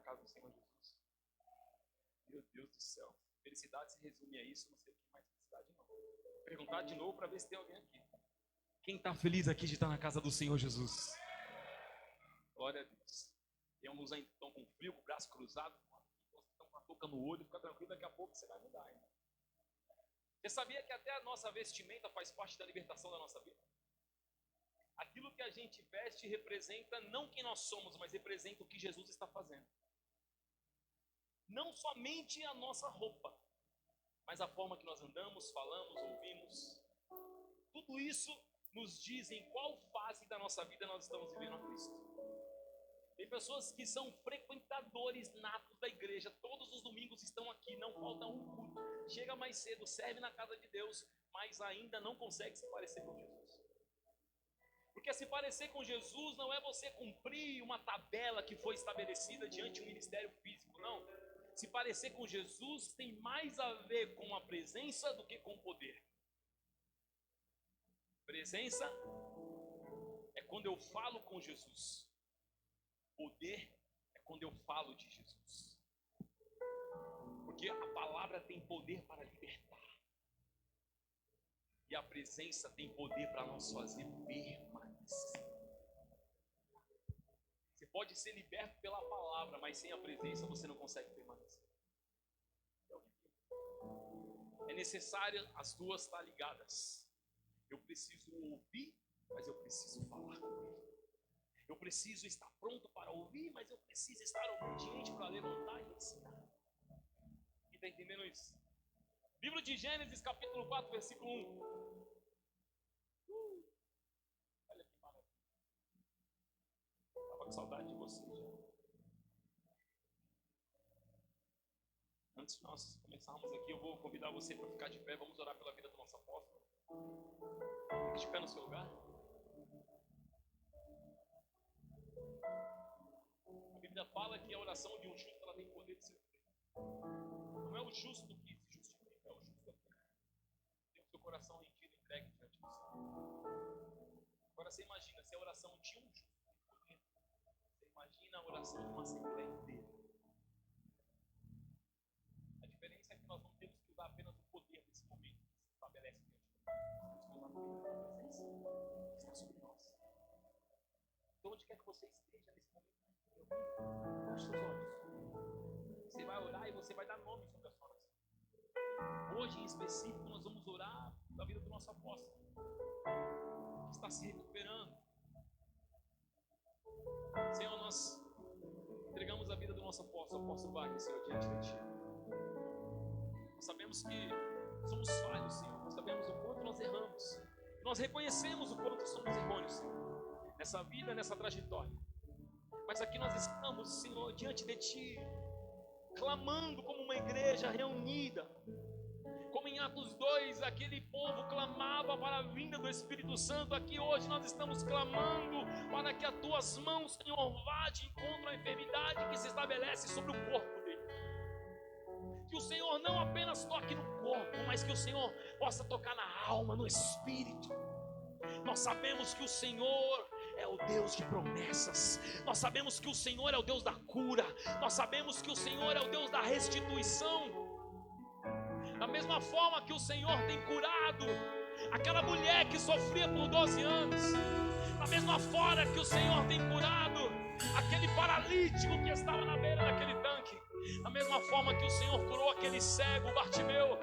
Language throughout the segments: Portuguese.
casa do Senhor Jesus? Meu Deus do céu. Felicidade se resume a isso, não sei o que mais felicidade não. Vou perguntar de novo para ver se tem alguém aqui. Quem está feliz aqui de estar na casa do Senhor Jesus? Glória a Deus. Tem alguns aí que estão com frio, com o braço cruzado, estão com a touca no olho, fica tranquilo, daqui a pouco você vai mudar. Hein? Você sabia que até a nossa vestimenta faz parte da libertação da nossa vida? Aquilo que a gente veste representa não quem nós somos, mas representa o que Jesus está fazendo. Não somente a nossa roupa, mas a forma que nós andamos, falamos, ouvimos. Tudo isso nos diz em qual fase da nossa vida nós estamos vivendo a Cristo. Tem pessoas que são frequentadores natos da igreja, todos os domingos estão aqui, não falta um culto, chega mais cedo, serve na casa de Deus, mas ainda não consegue se parecer com Jesus. Porque se parecer com Jesus não é você cumprir uma tabela que foi estabelecida diante de um ministério físico, não. Se parecer com Jesus tem mais a ver com a presença do que com o poder. Presença é quando eu falo com Jesus. Poder é quando eu falo de Jesus. Porque a palavra tem poder para libertar. E a presença tem poder para nos fazer permanecer. Você pode ser liberto pela palavra, mas sem a presença você não consegue permanecer. É necessário as duas estar ligadas. Eu preciso ouvir, mas eu preciso falar com ele. Eu preciso estar pronto para ouvir, mas eu preciso estar obediente para levantar e ensinar. Quem está entendendo isso? Livro de Gênesis, capítulo 4, versículo 1. Olha que maravilha. Estava com saudade de vocês já. Antes de nós começarmos aqui, eu vou convidar você para ficar de pé. Vamos orar pela vida do nosso apóstolo. Fique de pé no seu lugar. A Bíblia fala que a oração de um justo ela tem poder de ser feita. Não é o justo que se justifica, é o justo que tem o seu coração rendido e entregue diante do Senhor. Agora você imagina, se a oração de um justo tem poder, você imagina a oração de uma assembleia inteira. A diferença é que nós não temos que usar apenas o poder desse momento que se estabelece diante de nós. Nós temos que usar a presença que está sobre nós. Então, onde quer que você esteja nesse momento, feche seus olhos. Você vai orar e você vai dar nome sobre a sua oração. Hoje, em específico, nós vamos orar pela vida do nosso apóstolo, que está se recuperando. Senhor, nós entregamos a vida do nosso apóstolo, o apóstolo Wagner, Senhor, diante de Ti. Nós sabemos que somos falhos, Senhor. Nós sabemos o quanto nós erramos. Nós reconhecemos o quanto somos errôneos, Senhor, nessa vida, nessa trajetória. Mas aqui nós estamos, Senhor, diante de Ti, clamando como uma igreja reunida. Como em Atos 2, aquele povo clamava para a vinda do Espírito Santo. Aqui hoje nós estamos clamando para que as Tuas mãos, Senhor, vá de encontro à enfermidade que se estabelece sobre o corpo dele. Que o Senhor não apenas toque no corpo, mas que o Senhor possa tocar na alma, no espírito. Nós sabemos que o Senhor é o Deus de promessas. Nós sabemos que o Senhor é o Deus da cura. Nós sabemos que o Senhor é o Deus da restituição. Da mesma forma que o Senhor tem curado aquela mulher que sofria por 12 anos. Da mesma forma que o Senhor tem curado aquele paralítico que estava na beira daquele tanque. Da mesma forma que o Senhor curou aquele cego, Bartimeu.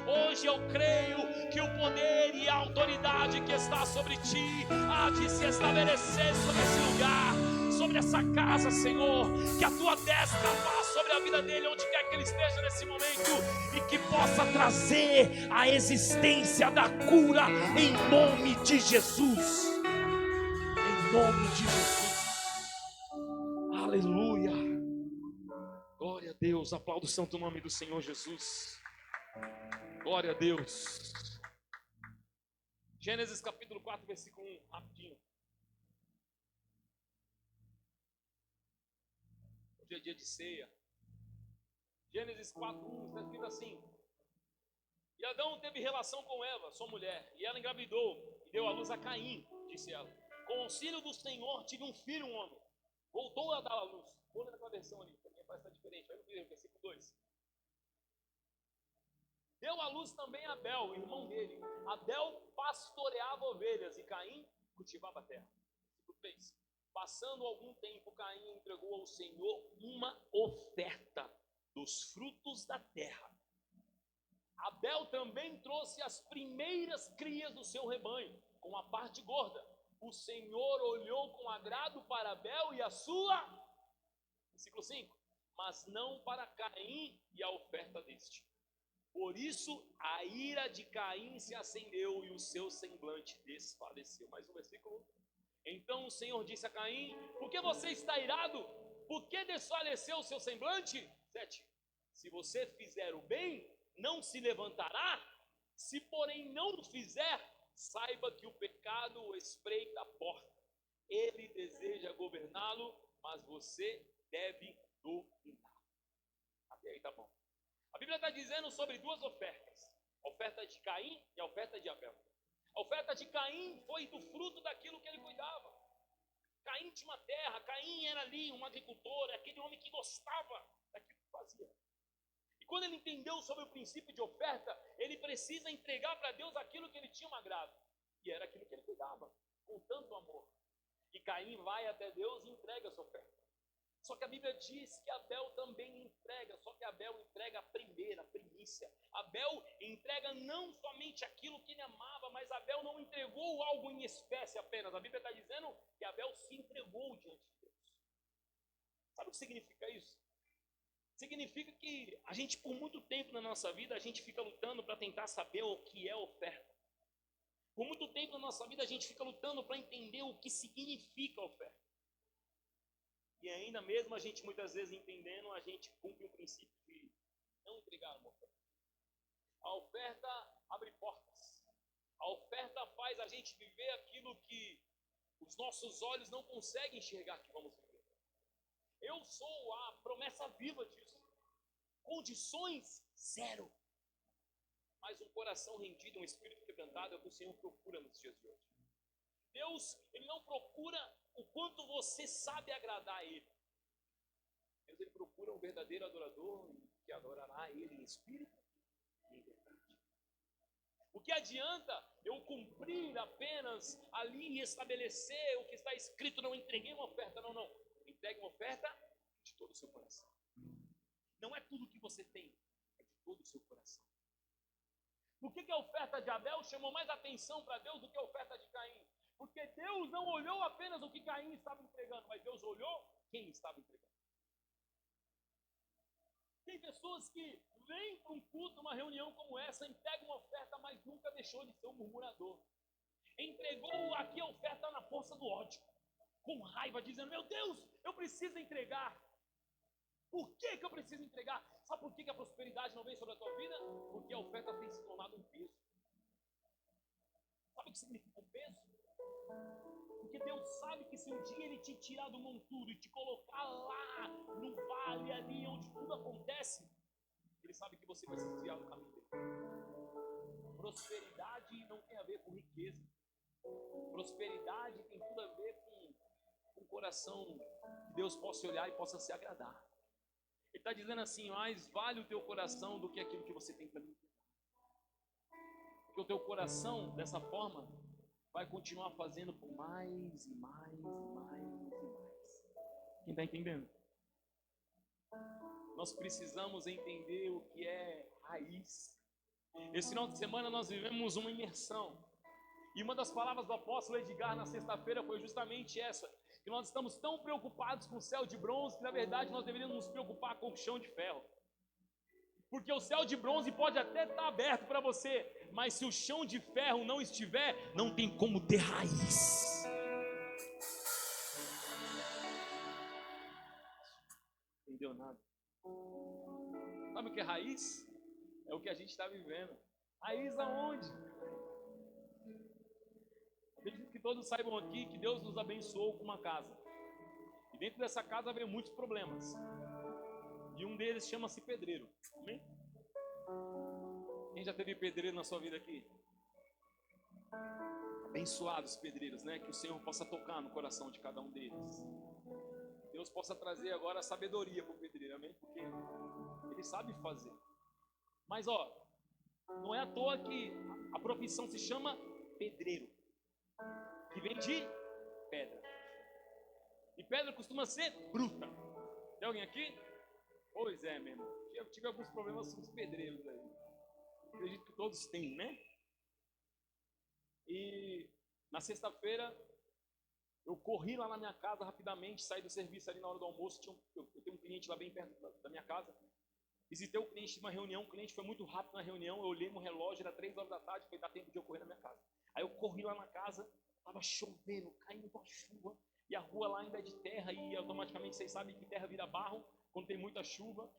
Hoje eu creio que o poder e a autoridade que está sobre ti há de se estabelecer sobre esse lugar, sobre essa casa, Senhor. Que a tua destra vá sobre a vida dele, onde quer que ele esteja nesse momento, e que possa trazer a existência da cura em nome de Jesus. Em nome de Jesus. Aleluia. Glória a Deus. Aplauda o santo nome do Senhor Jesus. Glória a Deus. Gênesis capítulo 4, versículo 1, rapidinho. Hoje é dia de ceia. Gênesis 4, 1, está escrito assim: e Adão teve relação com Eva, sua mulher, e ela engravidou e deu à luz a Caim, disse ela. Com o auxílio do Senhor tive um filho, um homem. Voltou a dar à luz. Olha naquela versão ali, para mim é parece que está diferente. Vai no versículo 2. Deu à luz também Abel, irmão dele. Abel pastoreava ovelhas e Caim cultivava a terra. Versículo 3. Passando algum tempo, Caim entregou ao Senhor uma oferta dos frutos da terra. Abel também trouxe as primeiras crias do seu rebanho, com a parte gorda. O Senhor olhou com agrado para Abel e a sua... Versículo 5. Mas não para Caim e a oferta deste. Por isso a ira de Caim se acendeu e o seu semblante desfaleceu. Mais um versículo. Então o Senhor disse a Caim: por que você está irado? Por que desfaleceu o seu semblante? 7. Se você fizer o bem, não se levantará. Se porém não o fizer, saiba que o pecado o espreita a porta. Ele deseja governá-lo, mas você deve dominar. Até aí tá bom. A Bíblia está dizendo sobre duas ofertas: a oferta de Caim e a oferta de Abel. A oferta de Caim foi do fruto daquilo que ele cuidava. Caim tinha uma terra, Caim era ali um agricultor, aquele homem que gostava daquilo que fazia. E quando ele entendeu sobre o princípio de oferta, ele precisa entregar para Deus aquilo que ele tinha um agrado. E era aquilo que ele cuidava, com tanto amor. E Caim vai até Deus e entrega a sua oferta. Só que a Bíblia diz que Abel também entrega, só que Abel entrega a primeira, a primícia. Abel entrega não somente aquilo que ele amava, mas Abel não entregou algo em espécie apenas. A Bíblia está dizendo que Abel se entregou diante de Deus. Sabe o que significa isso? Significa que a gente, por muito tempo na nossa vida, a gente fica lutando para tentar saber o que é oferta. Por muito tempo na nossa vida, a gente fica lutando para entender o que significa oferta. E ainda mesmo a gente muitas vezes entendendo, a gente cumpre o princípio de não entregar uma oferta. A oferta abre portas. A oferta faz a gente viver aquilo que os nossos olhos não conseguem enxergar que vamos viver. Eu sou a promessa viva disso. Condições zero. Mas um coração rendido, um espírito quebrantado é o que o Senhor procura nos dias de hoje. Deus, Ele não procura o quanto você sabe agradar a Ele. Deus, Ele procura um verdadeiro adorador que adorará Ele em espírito e em verdade. O que adianta eu cumprir apenas ali e estabelecer o que está escrito? Não entreguei uma oferta, não. Entregue uma oferta de todo o seu coração. Não é tudo que você tem, é de todo o seu coração. Por que a oferta de Abel chamou mais atenção para Deus do que a oferta de Caim? Porque Deus não olhou apenas o que Caim estava entregando, mas Deus olhou quem estava entregando. Tem pessoas que vêm para um culto, uma reunião como essa, entregam uma oferta, mas nunca deixou de ser um murmurador. Entregou aqui a oferta na força do ódio, com raiva, dizendo: meu Deus, eu preciso entregar. Por que eu preciso entregar? Sabe por que a prosperidade não vem sobre a tua vida? Porque a oferta tem se tornado um peso. Sabe o que significa um peso? Porque Deus sabe que se um dia Ele te tirar do monturo e te colocar lá no vale, ali onde tudo acontece, Ele sabe que você vai se desviar do caminho dele. Prosperidade não tem a ver com riqueza. Prosperidade tem tudo a ver com um coração que Deus possa olhar e possa se agradar. Ele está dizendo assim: mais vale o teu coração do que aquilo que você tem para mim. Porque o teu coração, dessa forma, vai continuar fazendo por mais e mais e mais e mais. Quem está entendendo? Nós precisamos entender o que é raiz. Esse final de semana nós vivemos uma imersão. E uma das palavras do apóstolo Edgar na sexta-feira foi justamente essa: que nós estamos tão preocupados com o céu de bronze que na verdade nós deveríamos nos preocupar com o chão de ferro. Porque o céu de bronze pode até estar aberto para você, mas se o chão de ferro não estiver, não tem como ter raiz. Entendeu nada? Sabe o que é raiz? É o que a gente está vivendo. Raiz aonde? Acredito que todos saibam aqui que Deus nos abençoou com uma casa. E dentro dessa casa veio muitos problemas. E um deles chama-se pedreiro. Amém? Quem já teve pedreiro na sua vida aqui? Abençoados pedreiros, né? Que o Senhor possa tocar no coração de cada um deles. Deus possa trazer agora a sabedoria para o pedreiro, amém? Porque ele sabe fazer. Mas ó, não é à toa que a profissão se chama pedreiro, que vem de pedra. E pedra costuma ser bruta. Tem alguém aqui? Pois é, meu irmão. Eu tive alguns problemas com os pedreiros aí. Acredito que todos têm, né? E na sexta-feira eu corri lá na minha casa rapidamente, saí do serviço ali na hora do almoço. Eu tenho um cliente lá bem perto da minha casa. Visitei o cliente numa reunião, o cliente foi muito rápido na reunião. Eu olhei no relógio, era 3 horas da tarde, foi dar tempo de eu correr na minha casa. Aí eu corri lá na casa, estava chovendo, caindo uma chuva. E a rua lá ainda é de terra, e automaticamente vocês sabem que terra vira barro quando tem muita chuva.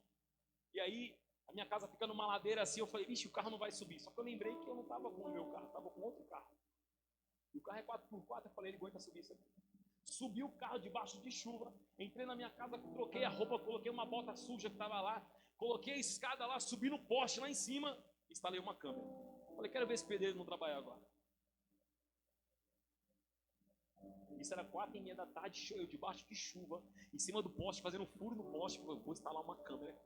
E aí a minha casa fica numa ladeira assim, eu falei, vixe, o carro não vai subir. Só que eu lembrei que eu não estava com o meu carro, estava com outro carro. E o carro é 4x4, eu falei, ele aguenta subir isso aqui. Subi o carro debaixo de chuva, entrei na minha casa, troquei a roupa, coloquei uma bota suja que estava lá, coloquei a escada lá, subi no poste lá em cima, instalei uma câmera. Falei, quero ver esse pedreiro não trabalhar agora. Isso era 4h30 da tarde, eu debaixo de chuva, em cima do poste, fazendo um furo no poste. Falei, vou instalar uma câmera.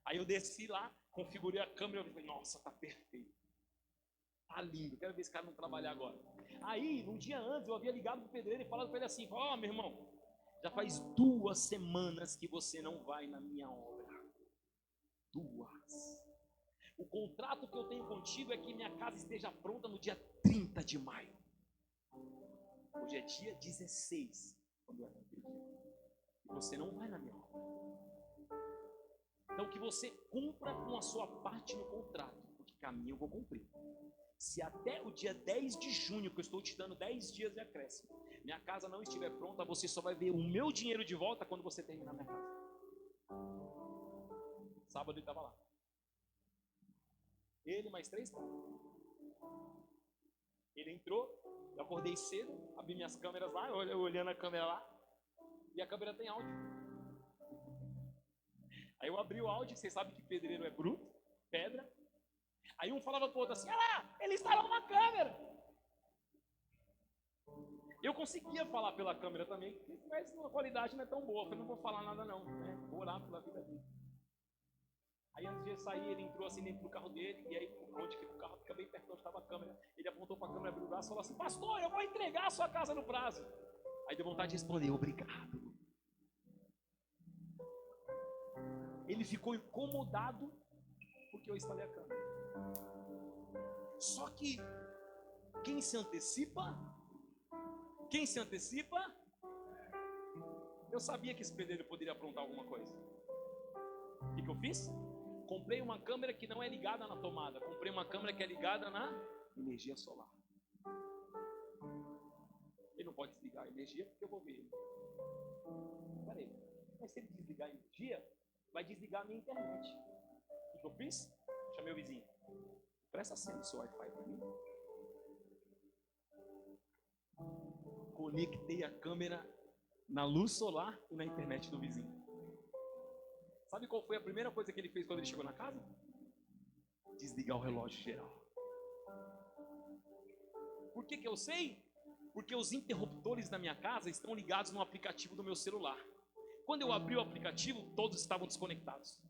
Aí eu desci lá, configurei a câmera, eu falei, nossa, tá perfeito. Tá lindo, quero ver esse cara não trabalhar agora. Aí, num dia antes, eu havia ligado pro pedreiro e falado para ele assim, ó, meu irmão, já faz 2 semanas que você não vai na minha obra. 2. O contrato que eu tenho contigo é que minha casa esteja pronta no dia 30 de maio. Hoje é dia 16, quando é aquele dia. E você não vai na minha obra. Então que você cumpra com a sua parte no contrato, porque caminho eu vou cumprir. Se até o dia 10 de junho, que eu estou te dando 10 dias de acréscimo, minha casa não estiver pronta, você só vai ver o meu dinheiro de volta quando você terminar minha casa. Sábado ele estava lá. Ele mais 3 caras. Ele entrou, eu acordei cedo, abri minhas câmeras lá, eu olhando a câmera lá, e a câmera tem áudio. Aí eu abri o áudio, vocês sabem que pedreiro é bruto, pedra. Aí um falava pro outro assim, olha lá, ele instalou uma câmera. Eu conseguia falar pela câmera também, mas a qualidade não é tão boa, eu não vou falar nada não, né? Vou orar pela vida dele. Aí antes de eu sair, ele entrou assim dentro do carro dele, e aí onde que o carro fica bem perto onde estava a câmera, ele apontou para a câmera, abriu o braço e falou assim, pastor, eu vou entregar a sua casa no prazo. Aí deu vontade de responder, obrigado. Ele ficou incomodado porque eu instalei a câmera. Só que quem se antecipa, eu sabia que esse pedreiro poderia aprontar alguma coisa. O que eu fiz? Comprei uma câmera que não é ligada na tomada, comprei uma câmera que é ligada na energia solar. Ele não pode desligar a energia porque eu vou ver ele. Peraí, mas se ele desligar a energia, vai desligar a minha internet. O que eu fiz? Chamei o vizinho. Presta senha do seu Wi-Fi para mim. Conectei a câmera na luz solar e na internet do vizinho. Sabe qual foi a primeira coisa que ele fez quando ele chegou na casa? Desligar o relógio geral. Por que eu sei? Porque os interruptores da minha casa estão ligados no aplicativo do meu celular. Quando eu abri o aplicativo, todos estavam desconectados.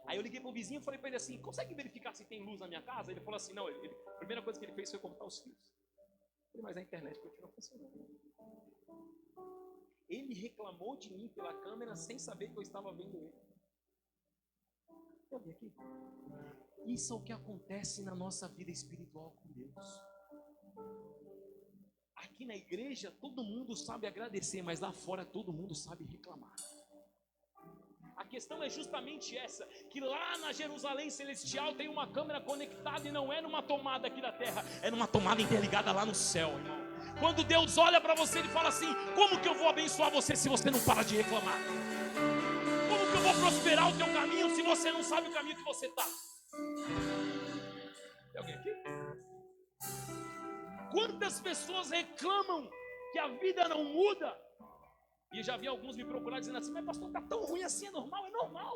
Aí eu liguei para o vizinho e falei para ele assim, consegue verificar se tem luz na minha casa? Ele falou assim, não, a primeira coisa que ele fez foi cortar os fios. Eu falei, mas a internet continua funcionando. Ele reclamou de mim pela câmera sem saber que eu estava vendo ele. Eu vi aqui. Isso é o que acontece na nossa vida espiritual com Deus. Aqui na igreja todo mundo sabe agradecer, mas lá fora todo mundo sabe reclamar. A questão é justamente essa, que lá na Jerusalém Celestial tem uma câmera conectada e não é numa tomada aqui da terra, é numa tomada interligada lá no céu, irmão. Quando Deus olha para você, Ele fala assim, como que eu vou abençoar você se você não para de reclamar? Como que eu vou prosperar o teu caminho se você não sabe o caminho que você está? Tem alguém aqui? Quantas pessoas reclamam que a vida não muda? E eu já vi alguns me procurar dizendo assim, mas pastor, está tão ruim assim, é normal? É normal.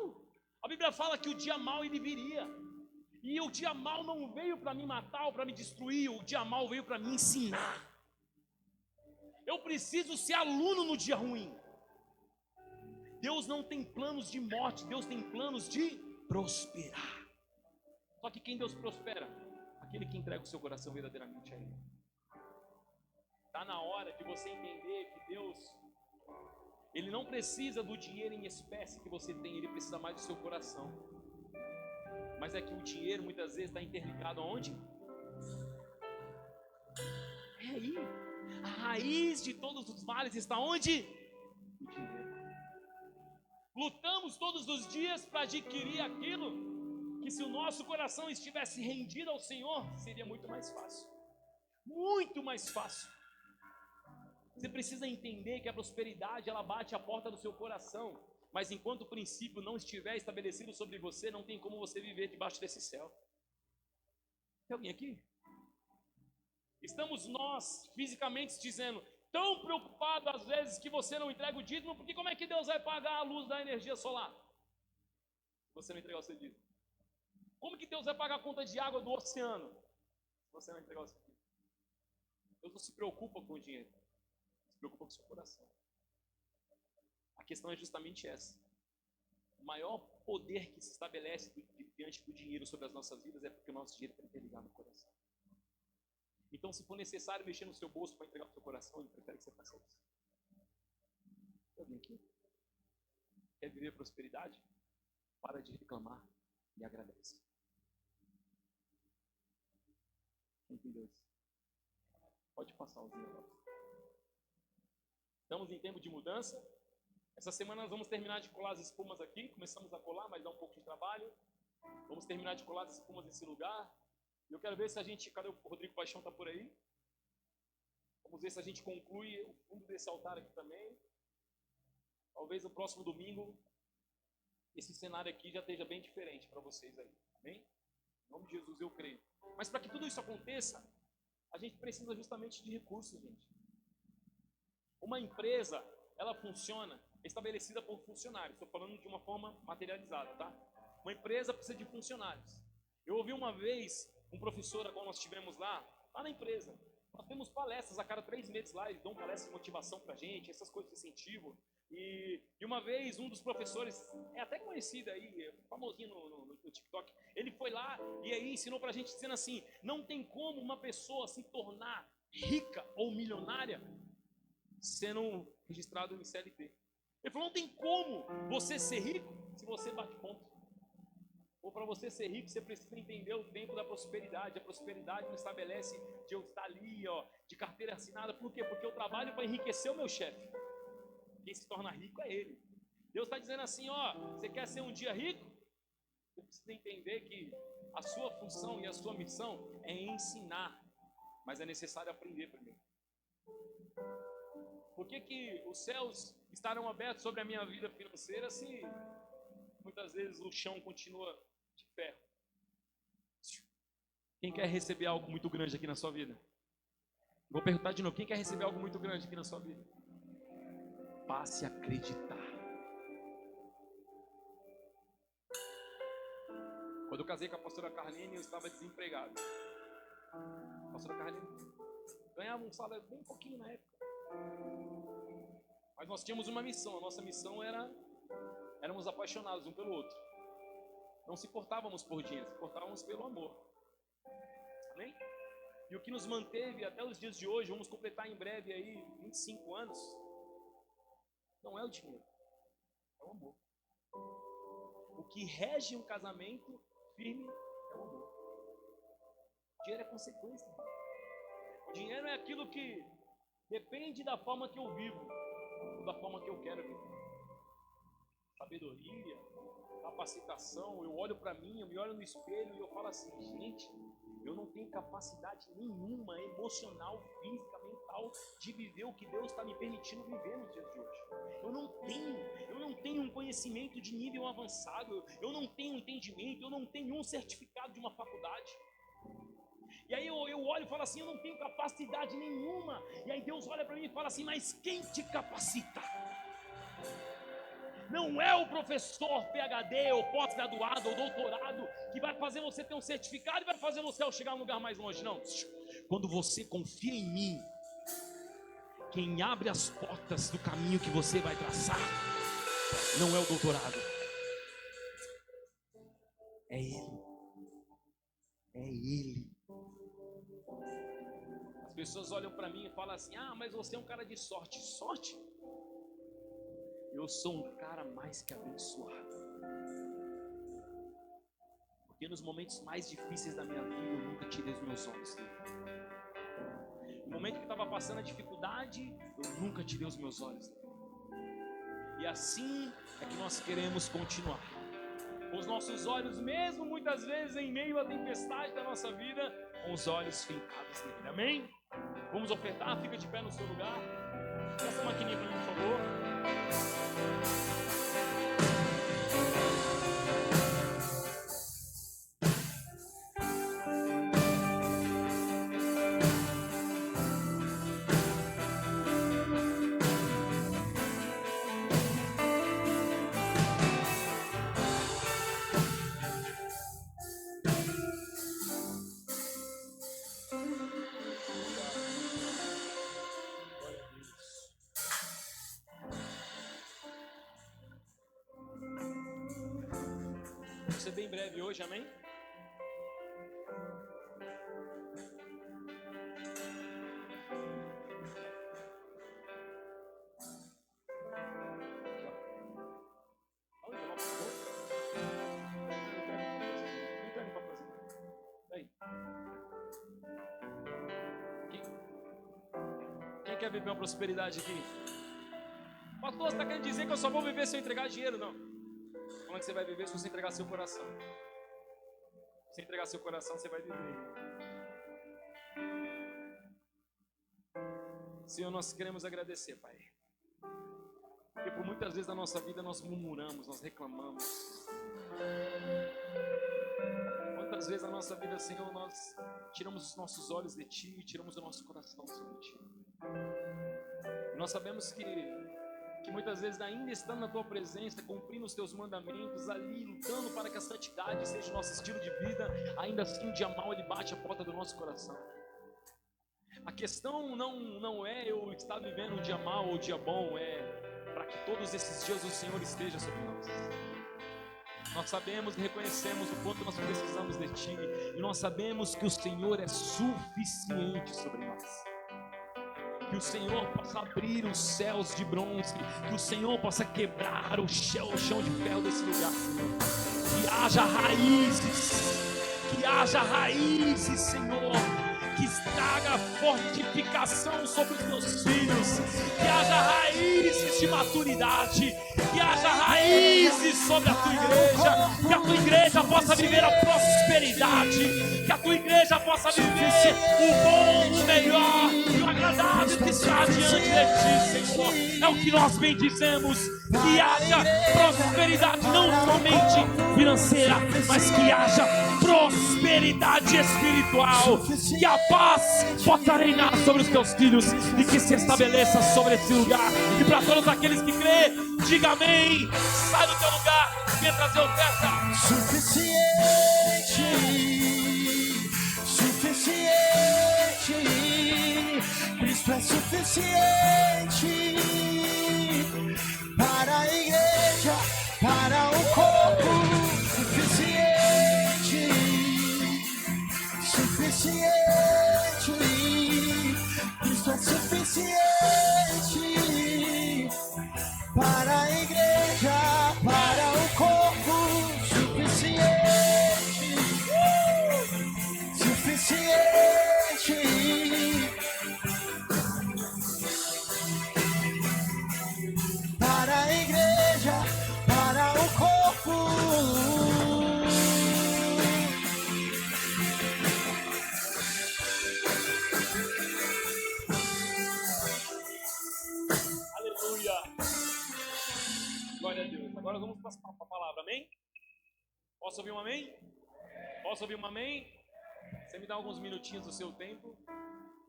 A Bíblia fala que o dia mau ele viria. E o dia mau não veio para me matar ou para me destruir, o dia mau veio para me ensinar. Eu preciso ser aluno no dia ruim. Deus não tem planos de morte, Deus tem planos de prosperar. Só que quem Deus prospera? Aquele que entrega o seu coração verdadeiramente a Ele. Está na hora de você entender que Deus, Ele não precisa do dinheiro em espécie que você tem, Ele precisa mais do seu coração. Mas é que o dinheiro muitas vezes está interligado aonde? É aí. A raiz de todos os males está onde? No dinheiro. Lutamos todos os dias para adquirir aquilo que, se o nosso coração estivesse rendido ao Senhor, seria muito mais fácil. Muito mais fácil. Você precisa entender que a prosperidade, ela bate a porta do seu coração, mas enquanto o princípio não estiver estabelecido sobre você, não tem como você viver debaixo desse céu. Tem alguém aqui? Estamos nós, fisicamente dizendo, tão preocupados às vezes que você não entrega o dízimo, porque como é que Deus vai pagar a luz da energia solar? Se você não entregar o seu dízimo. Como que Deus vai pagar a conta de água do oceano? Se você não entregar o seu dízimo. Deus não se preocupa com o dinheiro. Se preocupa com o seu coração. A questão é justamente essa. O maior poder que se estabelece diante do dinheiro sobre as nossas vidas é porque o nosso dinheiro está interligado no coração. Então, se for necessário mexer no seu bolso para entregar o seu coração, ele prefere que você faça isso. Tem alguém aqui? Quer viver prosperidade? Para de reclamar e agradece. Entendeu isso? Pode passar os negócios. Estamos em tempo de mudança. Essa semana nós vamos terminar de colar as espumas aqui. Começamos a colar, mas dá um pouco de trabalho. Vamos terminar de colar as espumas nesse lugar. E eu quero ver se a gente... Cadê o Rodrigo Paixão? Está por aí? Vamos ver se a gente conclui o fundo desse altar aqui também. Talvez no próximo domingo esse cenário aqui já esteja bem diferente para vocês aí. Amém? Em nome de Jesus eu creio. Mas para que tudo isso aconteça, a gente precisa justamente de recursos, gente. Uma empresa, ela funciona estabelecida por funcionários. Estou falando de uma forma materializada, tá? Uma empresa precisa de funcionários. Eu ouvi uma vez um professor, quando nós estivemos lá na empresa. Nós temos palestras a cada 3 meses lá, eles dão palestras de motivação pra gente, essas coisas de incentivo. E uma vez, um dos professores, é até conhecido aí, famosinho no TikTok, ele foi lá e aí ensinou pra gente dizendo assim, não tem como uma pessoa se tornar rica ou milionária sendo registrado em CLT. Ele falou, não tem como você ser rico se você bate ponto. Ou para você ser rico, você precisa entender o tempo da prosperidade. A prosperidade não estabelece de eu estar ali, de carteira assinada. Por quê? Porque eu trabalho para enriquecer o meu chefe. Quem se torna rico é ele. Deus está dizendo assim, você quer ser um dia rico? Você precisa entender que a sua função e a sua missão é ensinar. Mas é necessário aprender primeiro. Por que os céus estarão abertos sobre a minha vida financeira se muitas vezes o chão continua de ferro? Quem quer receber algo muito grande aqui na sua vida? Vou perguntar de novo, quem quer receber algo muito grande aqui na sua vida? Passe a acreditar. Quando eu casei com a pastora Carline, eu estava desempregado. A pastora Carline ganhava um salário bem pouquinho na época. Mas nós tínhamos uma missão. A nossa missão era éramos apaixonados um pelo outro. Não se portávamos por dinheiro, se portávamos pelo amor. Amém? E o que nos manteve até os dias de hoje, vamos completar em breve aí 25 anos, não é o dinheiro, é o amor. O que rege um casamento firme é o amor. O dinheiro é consequência. O dinheiro é aquilo que depende da forma que eu vivo, da forma que eu quero viver. Sabedoria, capacitação, eu olho para mim, eu me olho no espelho e eu falo assim, gente, eu não tenho capacidade nenhuma, emocional, física, mental, de viver o que Deus está me permitindo viver nos dias de hoje. Eu não tenho um conhecimento de nível avançado, eu não tenho entendimento, eu não tenho um certificado de uma faculdade. E aí eu olho e falo assim, eu não tenho capacidade nenhuma. E aí Deus olha para mim e fala assim, mas quem te capacita? Não é o professor PhD, ou pós-graduado, ou doutorado, que vai fazer você ter um certificado e vai fazer você chegar a um lugar mais longe, não. Quando você confia em mim, Quem abre as portas do caminho que você vai traçar não é o doutorado, é Ele. É Ele. As pessoas olham para mim e falam assim: ah, mas você é um cara de sorte. Sorte? Eu sou um cara mais que abençoado. Porque nos momentos mais difíceis da minha vida eu nunca tirei os meus olhos dele. No momento que estava passando a dificuldade, eu nunca tirei os meus olhos dele. E assim é que nós queremos continuar. Com os nossos olhos, mesmo muitas vezes em meio à tempestade da nossa vida, com os olhos fincados nele. Amém? Vamos ofertar, fica de pé no seu lugar. Essa maquininha para mim, por favor. Vou ser bem breve hoje, amém? Quem quer viver uma prosperidade aqui? Pastor, você está querendo dizer que eu só vou viver se eu entregar dinheiro? Não. Como é que você vai viver se você entregar seu coração? Se entregar seu coração, você vai viver. Senhor, nós queremos agradecer, Pai. Porque por muitas vezes na nossa vida nós murmuramos, nós reclamamos. Quantas vezes na nossa vida, Senhor, nós tiramos os nossos olhos de Ti e tiramos o nosso coração sobre Ti. E nós sabemos que muitas vezes ainda estando na Tua presença, cumprindo os Teus mandamentos, ali lutando para que a santidade seja o nosso estilo de vida, ainda assim o dia mau ele bate a porta do nosso coração. A questão não é eu estar vivendo um dia mau ou um dia bom, é para que todos esses dias o Senhor esteja sobre nós. Nós sabemos e reconhecemos o quanto nós precisamos de Ti, e nós sabemos que o Senhor é suficiente sobre nós. Que o Senhor possa abrir os céus de bronze, que o Senhor possa quebrar o chão de ferro desse lugar, Senhor. Que haja raízes, Senhor, que traga fortificação sobre os teus filhos, que haja raízes de maturidade, que haja raízes sobre a tua igreja, que a tua igreja possa viver a prosperidade, que a tua igreja possa viver o bom, o melhor e o agradável que está diante de ti, Senhor. É o que nós bendizemos, que haja prosperidade não somente financeira, mas que haja prosperidade espiritual, que a paz possa reinar sobre os teus filhos e que se estabeleça sobre esse lugar. E para todos aqueles que crê, diga amém. Sai do teu lugar, vem trazer oferta. Suficiente, Cristo é suficiente para a igreja, para o corpo. Suficiente, Cristo é suficiente para a igreja, para o corpo. Suficiente, para a igreja, para o corpo. Glória a Deus. Agora vamos para a palavra, amém? Posso ouvir um amém? Posso ouvir um amém? Você me dá alguns minutinhos do seu tempo,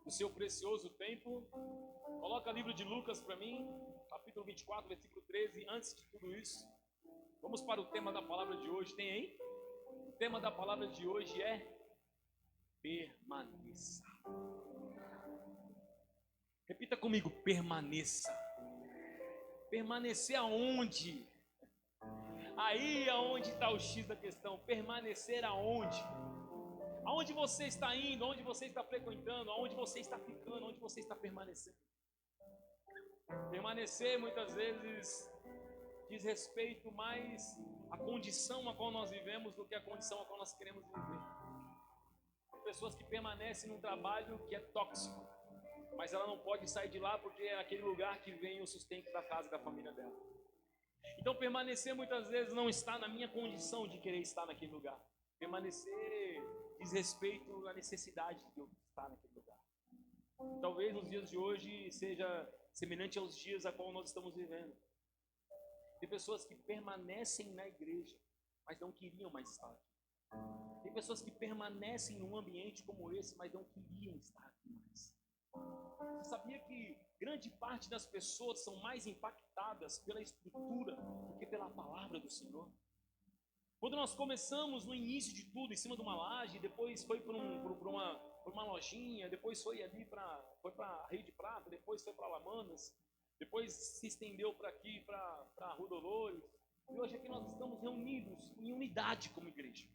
do seu precioso tempo. Coloca o livro de Lucas para mim, capítulo 24, versículo 13. Antes de tudo isso, vamos para o tema da palavra de hoje. Tem aí? O tema da palavra de hoje é permaneça. Repita comigo: permaneça. Permanecer aonde? Aí aonde está o X da questão. Permanecer aonde? Aonde você está indo, aonde você está frequentando, aonde você está ficando, aonde você está permanecendo. Permanecer muitas vezes diz respeito mais à condição a qual nós vivemos do que à condição a qual nós queremos viver. Pessoas que permanecem num trabalho que é tóxico, mas ela não pode sair de lá porque é aquele lugar que vem o sustento da casa e da família dela. Então permanecer muitas vezes não está na minha condição de querer estar naquele lugar. Permanecer diz respeito à necessidade de eu estar naquele lugar. Talvez nos dias de hoje seja semelhante aos dias a qual nós estamos vivendo. Tem pessoas que permanecem na igreja, mas não queriam mais estar aqui. Tem pessoas que permanecem num ambiente como esse, mas não queriam estar aqui mais. Você sabia que grande parte das pessoas são mais impactadas pela estrutura do que pela palavra do Senhor? Quando nós começamos no início de tudo, em cima de uma laje, depois foi por uma lojinha, depois foi ali para Rio de Prata, depois foi para Lamanas, depois se estendeu para aqui, para a Rua Dolores, e hoje aqui nós estamos reunidos em unidade como igreja.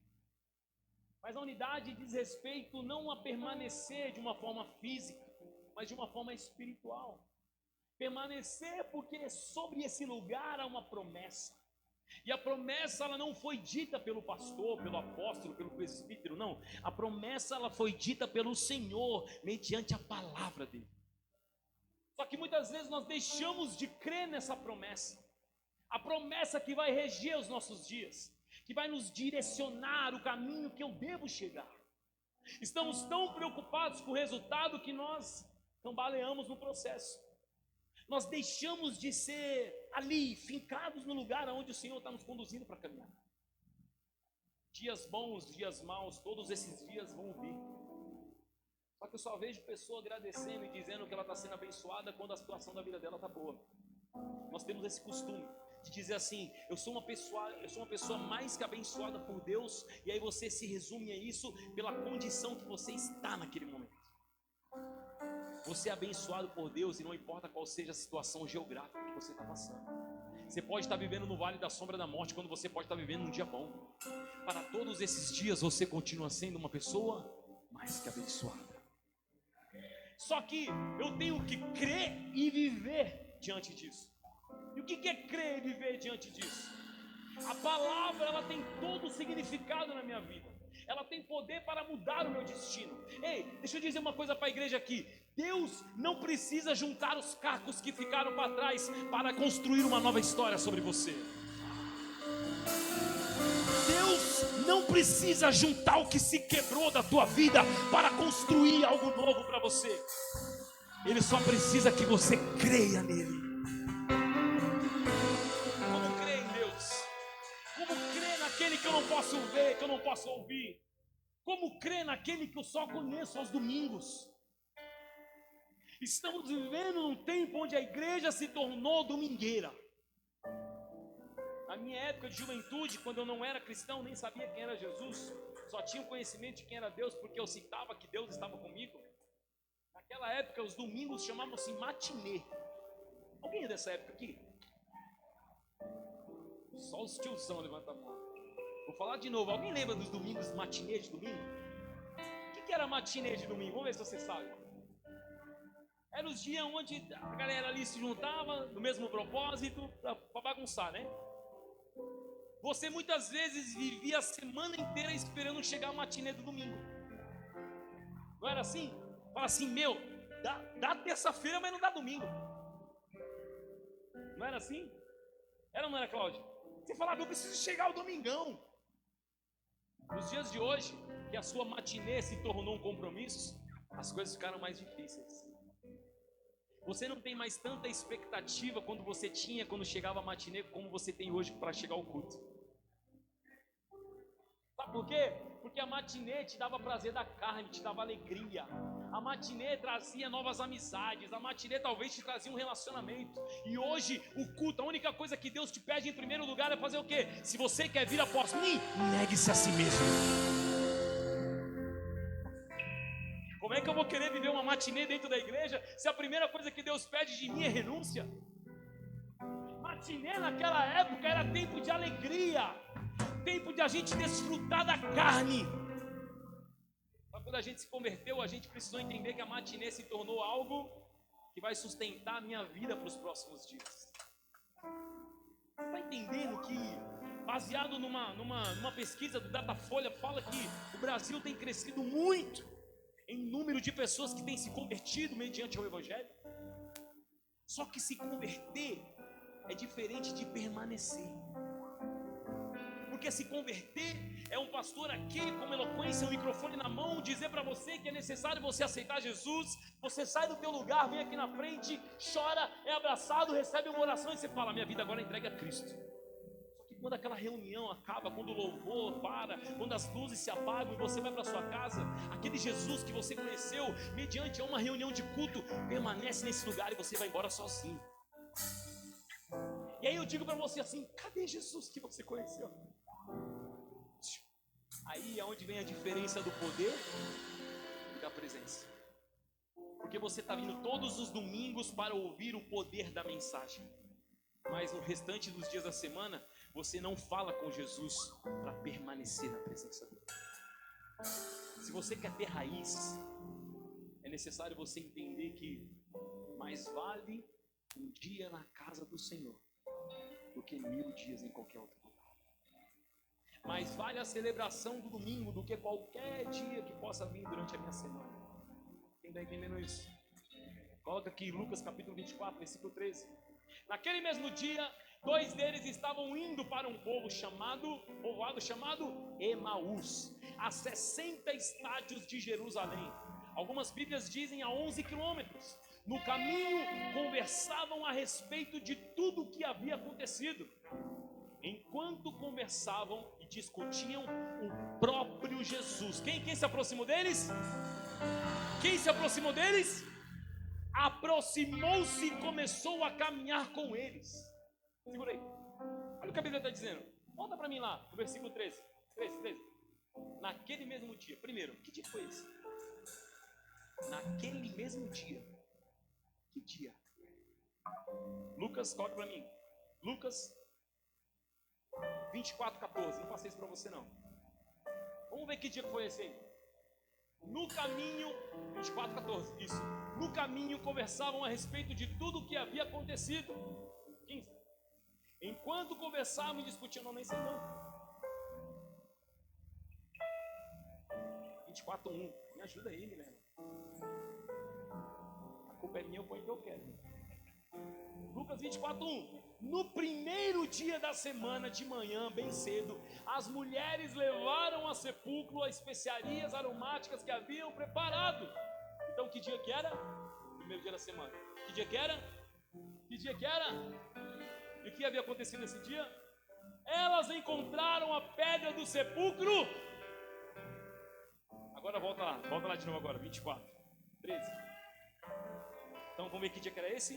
Mas a unidade diz respeito não a permanecer de uma forma física, mas de uma forma espiritual. Permanecer porque sobre esse lugar há uma promessa. E a promessa ela não foi dita pelo pastor, pelo apóstolo, pelo presbítero, não. A promessa ela foi dita pelo Senhor, mediante a palavra dele. Só que muitas vezes nós deixamos de crer nessa promessa. A promessa que vai reger os nossos dias, que vai nos direcionar o caminho que eu devo chegar. Estamos tão preocupados com o resultado que nós cambaleamos no processo. Nós deixamos de ser ali, fincados no lugar onde o Senhor está nos conduzindo para caminhar. Dias bons, dias maus, todos esses dias vão vir. Só que eu só vejo pessoa agradecendo e dizendo que ela está sendo abençoada quando a situação da vida dela está boa. Nós temos esse costume de dizer assim: eu sou uma pessoa mais que abençoada por Deus, e aí você se resume a isso pela condição que você está naquele momento. Você é abençoado por Deus e não importa qual seja a situação geográfica que você está passando. Você pode estar vivendo no vale da sombra da morte, quando você pode estar vivendo num dia bom. Para todos esses dias você continua sendo uma pessoa mais que abençoada. Só que eu tenho que crer e viver diante disso. E o que é crer e viver diante disso? A palavra ela tem todo o significado na minha vida. Ela tem poder para mudar o meu destino. Ei, deixa eu dizer uma coisa para a igreja aqui. Deus não precisa juntar os cacos que ficaram para trás para construir uma nova história sobre você. Deus não precisa juntar o que se quebrou da tua vida para construir algo novo para você. Ele só precisa que você creia nele. Como crer em Deus? Como crer naquele que eu não posso ver, que eu não posso ouvir? Como crer naquele que eu só conheço aos domingos? Estamos vivendo num tempo onde a igreja se tornou domingueira. Na minha época de juventude, quando eu não era cristão, nem sabia quem era Jesus, só tinha o conhecimento de quem era Deus, porque eu citava que Deus estava comigo. Naquela época, os domingos chamavam-se matinê. Alguém é dessa época aqui? Só os tiozão levanta a mão. Vou falar de novo. Alguém lembra dos domingos, matinê de domingo? O que era matinê de domingo? Vamos ver se você sabe. Era os dias onde a galera ali se juntava no mesmo propósito para bagunçar, né? Você muitas vezes vivia a semana inteira esperando chegar a matinê do domingo. Não era assim? Fala assim, meu, dá terça-feira, mas não dá domingo. Não era assim? Era ou não era, Cláudio? Você falava, eu preciso chegar ao domingão. Nos dias de hoje, que a sua matinê se tornou um compromisso, as coisas ficaram mais difíceis. Você não tem mais tanta expectativa quando você tinha, quando chegava a matinê, como você tem hoje para chegar ao culto. Sabe por quê? Porque a matinê te dava prazer da carne, te dava alegria. A matinê trazia novas amizades. A matinê talvez te trazia um relacionamento. E hoje, o culto, a única coisa que Deus te pede em primeiro lugar é fazer o quê? Se você quer vir após mim, negue-se a si mesmo. Como é que eu vou querer viver uma matinê dentro da igreja se a primeira coisa que Deus pede de mim é renúncia? Matinê naquela época era tempo de alegria, tempo de a gente desfrutar da carne. Mas quando a gente se converteu, a gente precisou entender que a matinê se tornou algo que vai sustentar a minha vida para os próximos dias. Você está entendendo que, baseado numa pesquisa do Datafolha, fala que o Brasil tem crescido muito em número de pessoas que têm se convertido mediante o Evangelho? Só que se converter é diferente de permanecer. Porque se converter é um pastor aqui com eloquência, um microfone na mão, dizer para você que é necessário você aceitar Jesus. Você sai do teu lugar, vem aqui na frente, chora, é abraçado, recebe uma oração e você fala: minha vida agora é entregue a Cristo. Só que quando aquela reunião acaba, quando o louvor para, quando as luzes se apagam e você vai para sua casa, aquele Jesus que você conheceu mediante uma reunião de culto permanece nesse lugar e você vai embora sozinho. E aí eu digo para você assim: cadê Jesus que você conheceu? Aí é onde vem a diferença do poder e da presença. Porque você está vindo todos os domingos para ouvir o poder da mensagem, mas no restante dos dias da semana você não fala com Jesus para permanecer na presença dele. Se você quer ter raízes, é necessário você entender que mais vale um dia na casa do Senhor do que 1000 dias em qualquer outro lugar. Mais vale a celebração do domingo do que qualquer dia que possa vir durante a minha semana. Quem está entendendo isso? Coloca aqui Lucas capítulo 24, versículo 13. Naquele mesmo dia, 2 deles estavam indo para um povoado chamado Emaús, a 60 estádios de Jerusalém. Algumas Bíblias dizem a 11 quilômetros. No caminho, conversavam a respeito de tudo o que havia acontecido. Enquanto conversavam e discutiam, o próprio Jesus. Quem se aproximou deles? Quem se aproximou deles? Aproximou-se e começou a caminhar com eles. Segura aí. Olha o que a Bíblia está dizendo. Volta para mim lá, no versículo 13. 13. Naquele mesmo dia. Primeiro, que dia foi esse? Naquele mesmo dia. Que dia? Lucas, coloca para mim. Lucas 24:14. Não passei isso para você não. Vamos ver que dia foi esse aí. No caminho, 24:14, isso. No caminho conversavam a respeito de tudo o que havia acontecido. 15. Enquanto conversavam e discutiam, não, nem sei não. 24:1. Me ajuda aí, Guilherme. A culpa é minha, eu ponho o que eu quero. Lucas 24:1. No primeiro dia da semana, de manhã, bem cedo, as mulheres levaram ao sepulcro as especiarias aromáticas que haviam preparado. Então, que dia que era? Primeiro dia da semana. Que dia que era? Que dia que era? E o que havia acontecido nesse dia? Elas encontraram a pedra do sepulcro. Agora volta lá de novo agora, 24:13. Então, vamos ver que dia que era esse?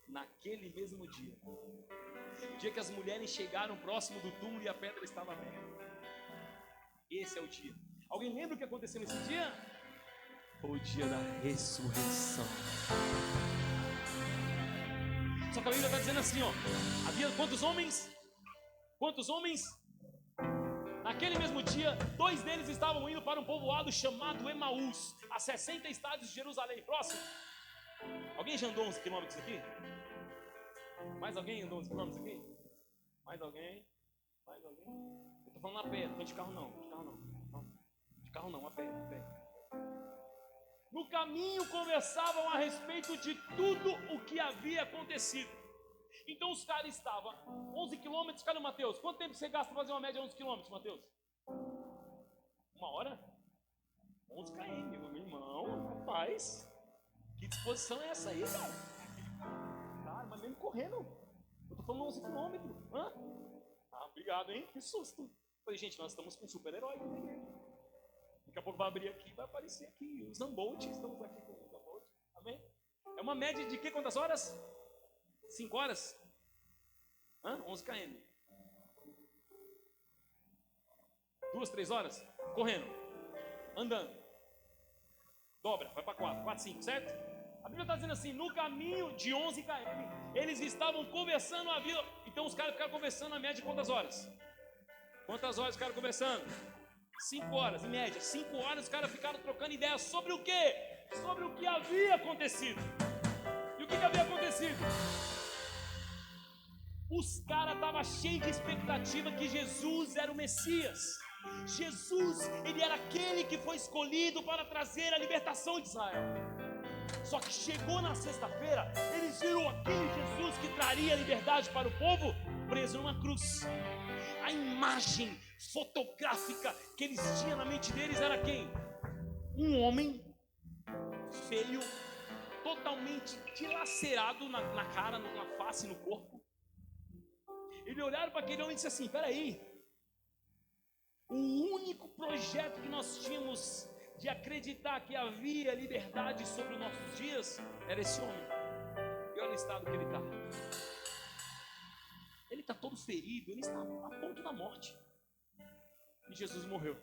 Naquele mesmo dia, o dia que as mulheres chegaram próximo do túmulo e a pedra estava aberta. Esse é o dia. Alguém lembra o que aconteceu nesse dia? Foi o dia da ressurreição. Só que a Bíblia está dizendo assim, ó. Havia quantos homens? Quantos homens? Naquele mesmo dia, 2 deles estavam indo para um povoado chamado Emaús, a 60 estádios de Jerusalém, próximo. Alguém já andou 11 quilômetros aqui? Mais alguém andou 11 quilômetros aqui? Mais alguém? Mais alguém? Eu tô falando a pé, não tô de carro não. De carro não, a pé. No caminho conversavam a respeito de tudo o que havia acontecido. Então os caras estavam 11 quilômetros, cadê o Mateus? Quanto tempo você gasta para fazer uma média de 11 quilômetros, Mateus? 1 hora? 11 km, meu irmão, rapaz. Que disposição é essa aí, cara? Cara, mas mesmo correndo. Eu tô falando 11 quilômetros. Hã? Ah, obrigado, hein? Que susto. Falei, gente, nós estamos com um super-herói aqui na igreja. Daqui a pouco vai abrir aqui, vai aparecer aqui os Zambolt. Estamos aqui com o Zambolt. Amém? É uma média de que? Quantas horas? 5 horas? 11 km. 2, 3 horas? Correndo. Andando. dobra, vai para 4, 5, certo? A Bíblia está dizendo assim, no caminho de 11 km, eles estavam conversando a vida. Então os caras ficaram conversando a média de quantas horas? Quantas horas ficaram conversando? 5 horas, em média. 5 horas os caras ficaram trocando ideias sobre o quê? Sobre o que havia acontecido. E o que havia acontecido? Os caras estavam cheios de expectativa que Jesus era o Messias. Jesus, ele era aquele que foi escolhido para trazer a libertação de Israel. Só que chegou na sexta-feira, eles viram aquele Jesus que traria liberdade para o povo preso numa cruz. A imagem fotográfica que eles tinham na mente deles era quem? Um homem feio, totalmente dilacerado na cara, na face, no corpo. Eles olharam para aquele homem e disseram assim: peraí, o único projeto que nós tínhamos de acreditar que havia liberdade sobre os nossos dias era esse homem. E olha o estado que ele está. Ele está todo ferido, ele está a ponto da morte. E Jesus morreu.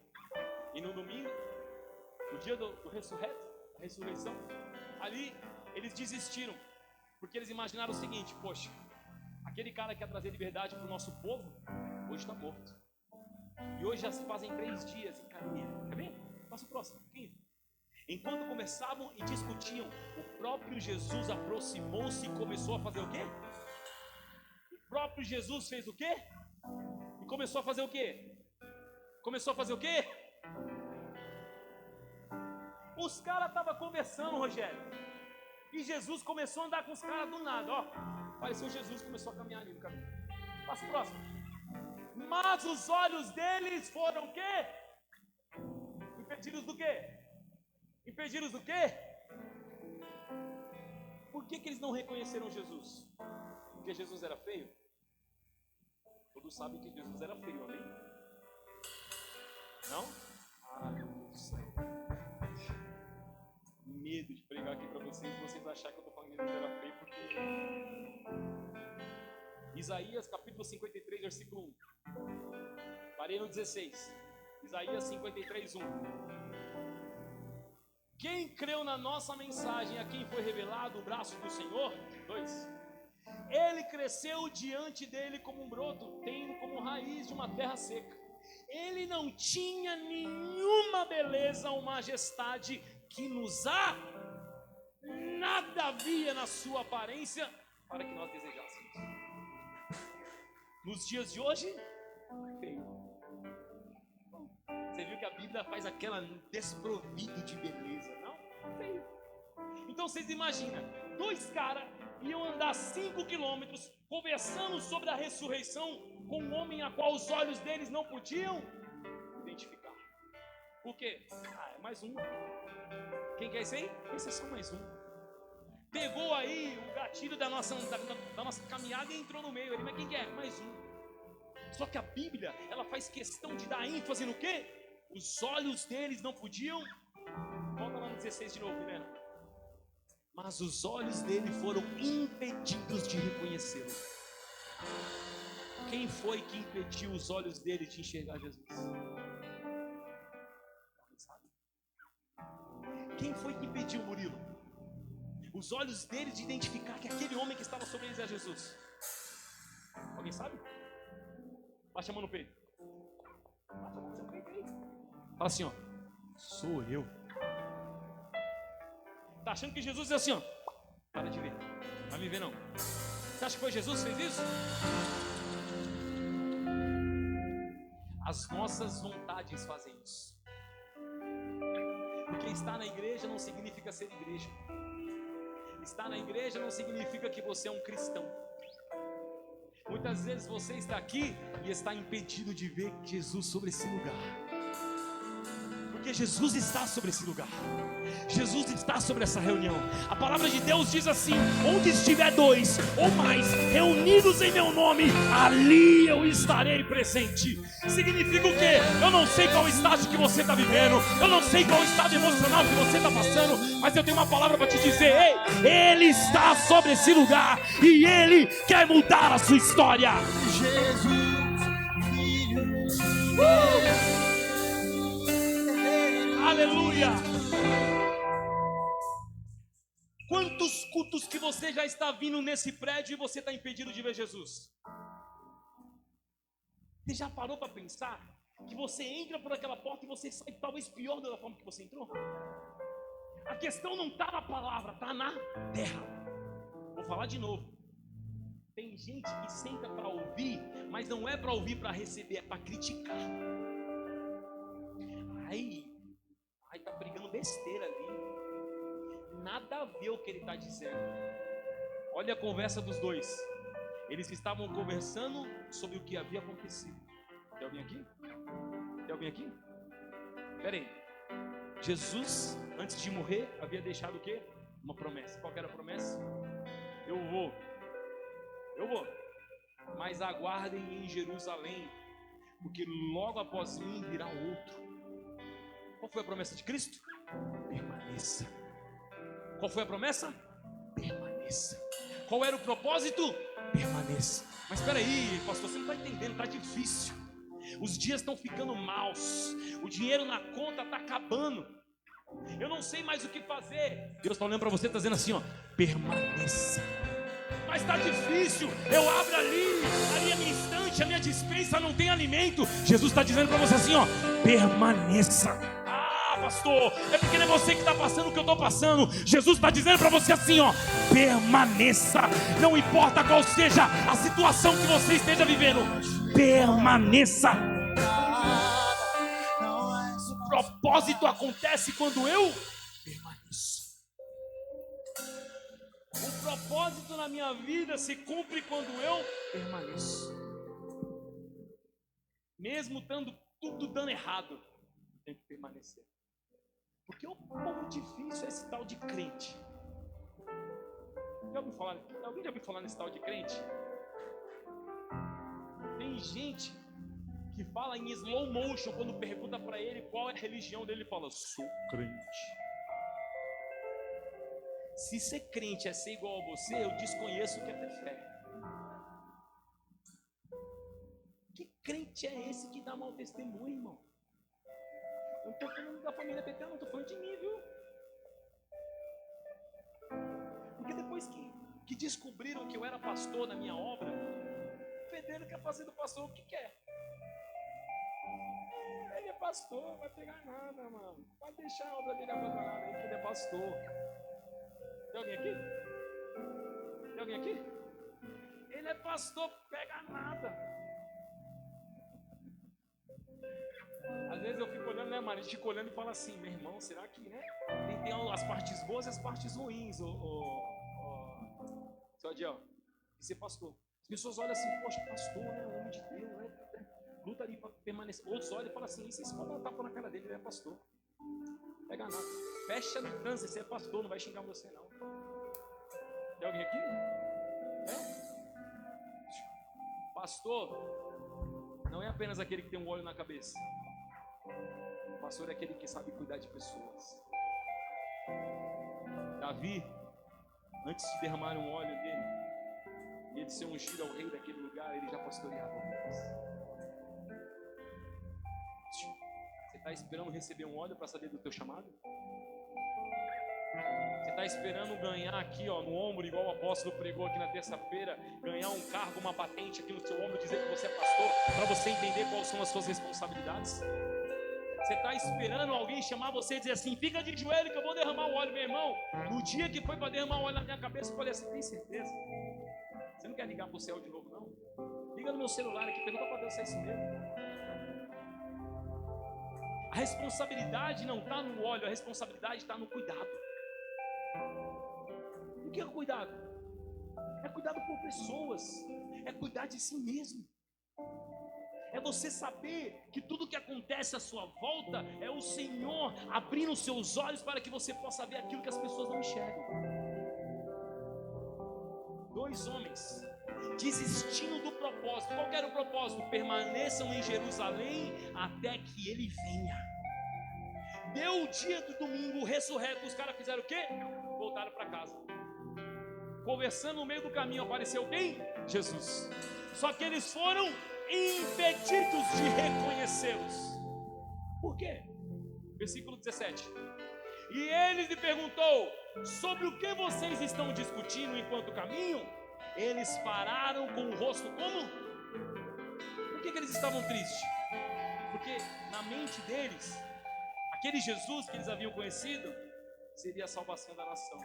E no domingo, o dia do ressurreto, a ressurreição, ali eles desistiram, porque eles imaginaram o seguinte: poxa, aquele cara que ia trazer liberdade para o nosso povo, hoje está morto. E hoje já se fazem 3 dias em cadeia. Quer ver? Passa o próximo. Enquanto conversavam e discutiam, o próprio Jesus aproximou-se e começou a fazer o quê? O próprio Jesus fez o quê? E começou a fazer o quê? Começou a fazer o quê? Os caras estavam conversando, Rogério, e Jesus começou a andar com os caras do nada, ó. Apareceu Jesus, começou a caminhar ali no caminho. Passa o próximo. Mas os olhos deles foram o quê? Impedidos do quê? Impedidos do quê? Por que eles não reconheceram Jesus? Porque Jesus era feio? Todos sabem que Jesus era feio, amém? Não? Ah, meu Deus do céu. Medo de pregar aqui para vocês acharem que eu estou falando que Jesus era feio, porque Isaías capítulo 53, versículo 1. Parei no 16. Isaías 53, 1. Quem creu na nossa mensagem, a quem foi revelado o braço do Senhor? 2. Ele cresceu diante dele como um broto, tendo como raiz de uma terra seca. Ele não tinha nenhuma beleza ou majestade que nos há, nada havia na sua aparência para que nós desejássemos. Nos dias de hoje, feio. Você viu que a Bíblia faz aquela desprovido de beleza, não? Feio. Então vocês imaginam, 2 caras iam andar 5 quilômetros conversando sobre a ressurreição com um homem a qual os olhos deles não podiam identificar. Por quê? É mais um. Quem quer isso aí? Esse é só mais um. Pegou aí o gatilho da nossa caminhada e entrou no meio ali. Mas quem quer? Mais um. Só que a Bíblia, ela faz questão de dar ênfase no quê? Os olhos deles não podiam. Volta lá no 16 de novo, Helena. Mas os olhos dele foram impedidos de reconhecê-lo. Quem foi que impediu os olhos dele de enxergar Jesus? Alguém sabe? Quem foi que impediu, Murilo? Os olhos dele de identificar que aquele homem que estava sobre eles é Jesus. Alguém sabe? Baixa a mão no peito. Baixa a mão no seu peito aí. Fala assim, ó. Sou eu. Tá achando que Jesus é assim, ó? Para de ver. Não vai me ver não. Você acha que foi Jesus que fez isso? As nossas vontades fazem isso. Porque estar na igreja não significa ser igreja. Estar na igreja não significa que você é um cristão. Muitas vezes você está aqui e está impedido de ver Jesus sobre esse lugar. Porque Jesus está sobre esse lugar. Jesus está sobre essa reunião. A palavra de Deus diz assim: onde estiver 2 ou mais reunidos em meu nome, ali eu estarei presente. Significa o quê? Eu não sei qual estágio que você está vivendo, eu não sei qual estado emocional que você está passando, mas eu tenho uma palavra para te dizer: ei, Ele está sobre esse lugar e Ele quer mudar a sua história. Jesus, Filho de Deus. Aleluia! cultos que você já está vindo nesse prédio e você está impedido de ver Jesus? Você já parou para pensar que você entra por aquela porta e você sai talvez pior da forma que você entrou? A questão não está na palavra, está na terra. Vou falar de novo. Tem gente que senta para ouvir, mas não é para ouvir para receber, é para criticar. Aí tá brigando besteira ali. Nada a ver o que ele está dizendo. Olha a conversa dos dois. Eles estavam conversando sobre o que havia acontecido. Tem alguém aqui? Tem alguém aqui? Espera aí. Jesus, antes de morrer, havia deixado o quê? Uma promessa. Qual que era a promessa? Eu vou, mas aguardem em Jerusalém, porque logo após mim virá outro. Qual foi a promessa de Cristo? Permaneça. Qual foi a promessa? Permaneça. Qual era o propósito? Permaneça. Mas espera aí, pastor, você não está entendendo, está difícil. Os dias estão ficando maus, o dinheiro na conta está acabando, eu não sei mais o que fazer. Deus está olhando para você, está dizendo assim, ó, permaneça. Mas está difícil, eu abro ali a minha estante, a minha despensa não tem alimento. Jesus está dizendo para você assim, ó, permaneça. Ah, pastor, é porque não é você que está passando o que eu estou passando. Jesus está dizendo para você assim, ó, permaneça. Não importa qual seja a situação que você esteja vivendo, permaneça. O propósito acontece quando eu permaneço. O propósito na minha vida se cumpre quando eu permaneço. Mesmo estando tudo dando errado, tem que permanecer. Porque o povo difícil é esse tal de crente. Alguém já ouviu falar nesse tal de crente? Tem gente que fala em slow motion quando pergunta para ele qual é a religião dele, ele fala, sou crente. Se ser crente é ser igual a você, eu desconheço o que é ter fé. Que crente é esse que dá mau testemunho, irmão? Eu não estou falando da família PT, não estou falando de mim, viu? Porque depois que descobriram que eu era pastor na minha obra, o pedreiro quer fazer do pastor o que quer. Ele é pastor, não vai pegar nada, mano. Pode deixar a obra dele abandonada aí, que ele é pastor. Tem alguém aqui? Tem alguém aqui? Ele é pastor, pega nada. Às vezes eu fico olhando, né, Maria? A gente fica olhando e fala assim, meu irmão, será que, né? Tem as partes boas e as partes ruins, seu Adiel, de ser pastor. As pessoas olham assim, poxa, pastor, né? Homem de Deus, né? Luta ali para permanecer. Outros olham e falam assim, vocês podem dar um tapa na cara dele, ele é pastor. Pega nada. Fecha no trânsito, você é pastor, não vai xingar você não. Tem alguém aqui? Pastor não é apenas aquele que tem um óleo na cabeça. Pastor é aquele que sabe cuidar de pessoas. Davi, antes de derramar um óleo dele e ele ser ungido ao rei daquele lugar, ele já pastoreava ovelhas. Você está esperando receber um óleo para saber do teu chamado? Você está esperando ganhar aqui, ó, no ombro, igual o apóstolo pregou aqui na terça-feira, ganhar um cargo, uma patente aqui no seu ombro, dizer que você é pastor, para você entender quais são as suas responsabilidades? Você está esperando alguém chamar você e dizer assim, fica de joelho que eu vou derramar o óleo, meu irmão. No dia que foi para derramar o óleo na minha cabeça, eu falei assim, tem certeza? Você não quer ligar para o céu de novo, não? Liga no meu celular aqui, pergunta para Deus se é isso mesmo. A responsabilidade não está no óleo, a responsabilidade está no cuidado. O que é cuidado? É cuidado por pessoas, é cuidar de si mesmo. É você saber que tudo que acontece à sua volta é o Senhor abrindo os seus olhos para que você possa ver aquilo que as pessoas não enxergam. 2 homens desistindo do propósito. Qual era o propósito? Permaneçam em Jerusalém até que ele venha. Deu o dia do domingo, ressurreto, os caras fizeram o quê? Voltaram para casa. Conversando no meio do caminho, apareceu quem? Jesus. Só que eles foram impedidos de reconhecê-los. Por quê? Versículo 17. E ele lhe perguntou: sobre o que vocês estão discutindo enquanto caminham? Eles pararam com o rosto como? Por que eles estavam tristes? Porque na mente deles, aquele Jesus que eles haviam conhecido seria a salvação da nação.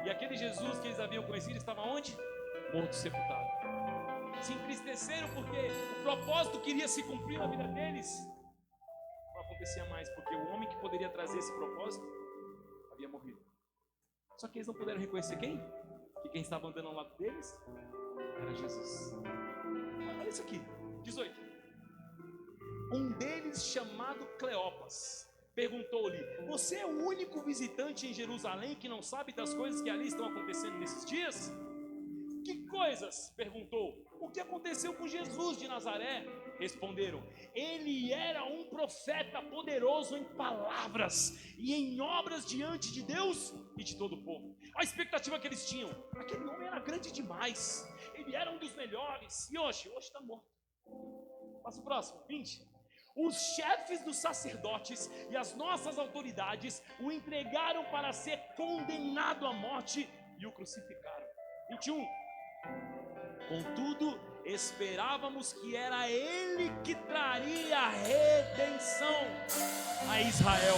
E aquele Jesus que eles haviam conhecido estava onde? Morto, sepultado. Se entristeceram porque o propósito que iria se cumprir na vida deles não acontecia mais, porque o homem que poderia trazer esse propósito havia morrido. Só que eles não puderam reconhecer quem? Que quem estava andando ao lado deles era Jesus. Olha isso aqui, 18. Um deles, chamado Cleopas, perguntou-lhe: você é o único visitante em Jerusalém que não sabe das coisas que ali estão acontecendo nesses dias? Que coisas? Perguntou. O que aconteceu com Jesus de Nazaré? Responderam: ele era um profeta poderoso em palavras e em obras diante de Deus e de todo o povo. A expectativa que eles tinham: aquele homem era grande demais, ele era um dos melhores. E hoje está morto. Passa o próximo, 20. Os chefes dos sacerdotes e as nossas autoridades o entregaram para ser condenado à morte e o crucificaram. 21. Contudo, esperávamos que era ele que traria a redenção a Israel.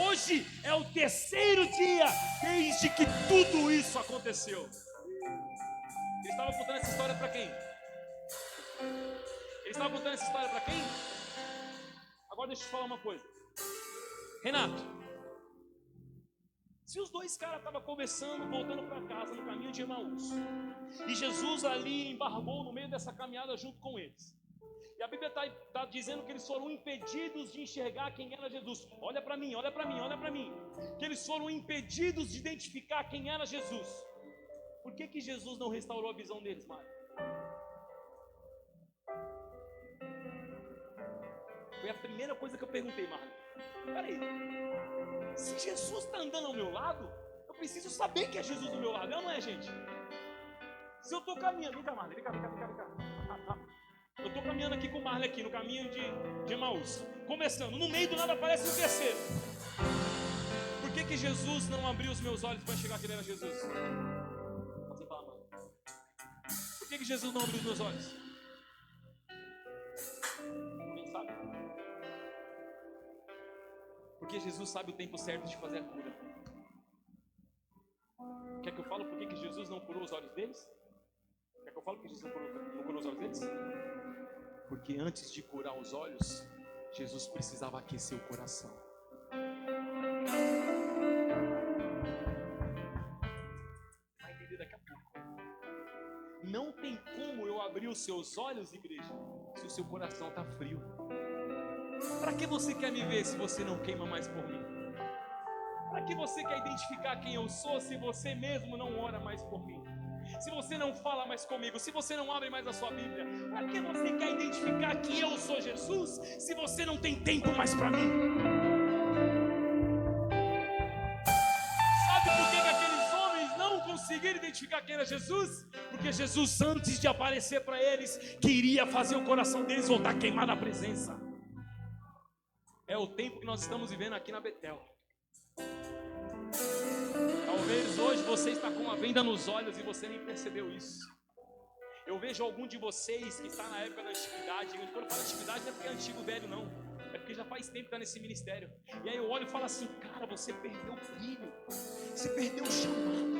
Hoje é o terceiro dia desde que tudo isso aconteceu. Eles estavam contando essa história para quem? Eles estavam contando essa história para quem? Agora deixa eu te falar uma coisa, Renato. Se os dois caras estavam conversando, voltando para casa no caminho de Emaús, e Jesus ali embargou no meio dessa caminhada junto com eles, e a Bíblia está dizendo que eles foram impedidos de enxergar quem era Jesus. Olha para mim, olha para mim, olha para mim. Que eles foram impedidos de identificar quem era Jesus. Por que Jesus não restaurou a visão deles, Mário? Foi a primeira coisa que eu perguntei, Marlon. Peraí, se Jesus está andando ao meu lado, eu preciso saber que é Jesus do meu lado, não é, gente? Se eu estou caminhando, vem cá, Marlon, vem cá. Eu estou caminhando aqui com o Marlon aqui, no caminho de Emaús, começando, no meio do nada aparece um terceiro. Por que Jesus não abriu os meus olhos para enxergar que ele era Jesus? Você fala, mano. Por que Jesus não abriu os meus olhos? Ninguém sabe. Porque Jesus sabe o tempo certo de fazer a cura. Quer que eu fale por que Jesus não curou os olhos deles? Quer que eu fale por que Jesus não curou os olhos deles? Porque antes de curar os olhos, Jesus precisava aquecer o coração. Vai entender daqui a pouco. Não tem como eu abrir os seus olhos, igreja, se o seu coração está frio. Para que você quer me ver se você não queima mais por mim? Para que você quer identificar quem eu sou se você mesmo não ora mais por mim? Se você não fala mais comigo, se você não abre mais a sua Bíblia, para que você quer identificar que eu sou Jesus se você não tem tempo mais para mim? Sabe por que aqueles homens não conseguiram identificar quem era Jesus? Porque Jesus, antes de aparecer para eles, queria fazer o coração deles voltar a queimar na presença. É o tempo que nós estamos vivendo aqui na Betel. Talvez hoje você está com uma venda nos olhos e você nem percebeu isso. Eu vejo algum de vocês que está na época da antiguidade. Quando eu falo antiguidade não é porque é antigo velho, não. É porque já faz tempo que está nesse ministério. E aí eu olho e falo assim: cara, você perdeu o brilho, você perdeu o chamado.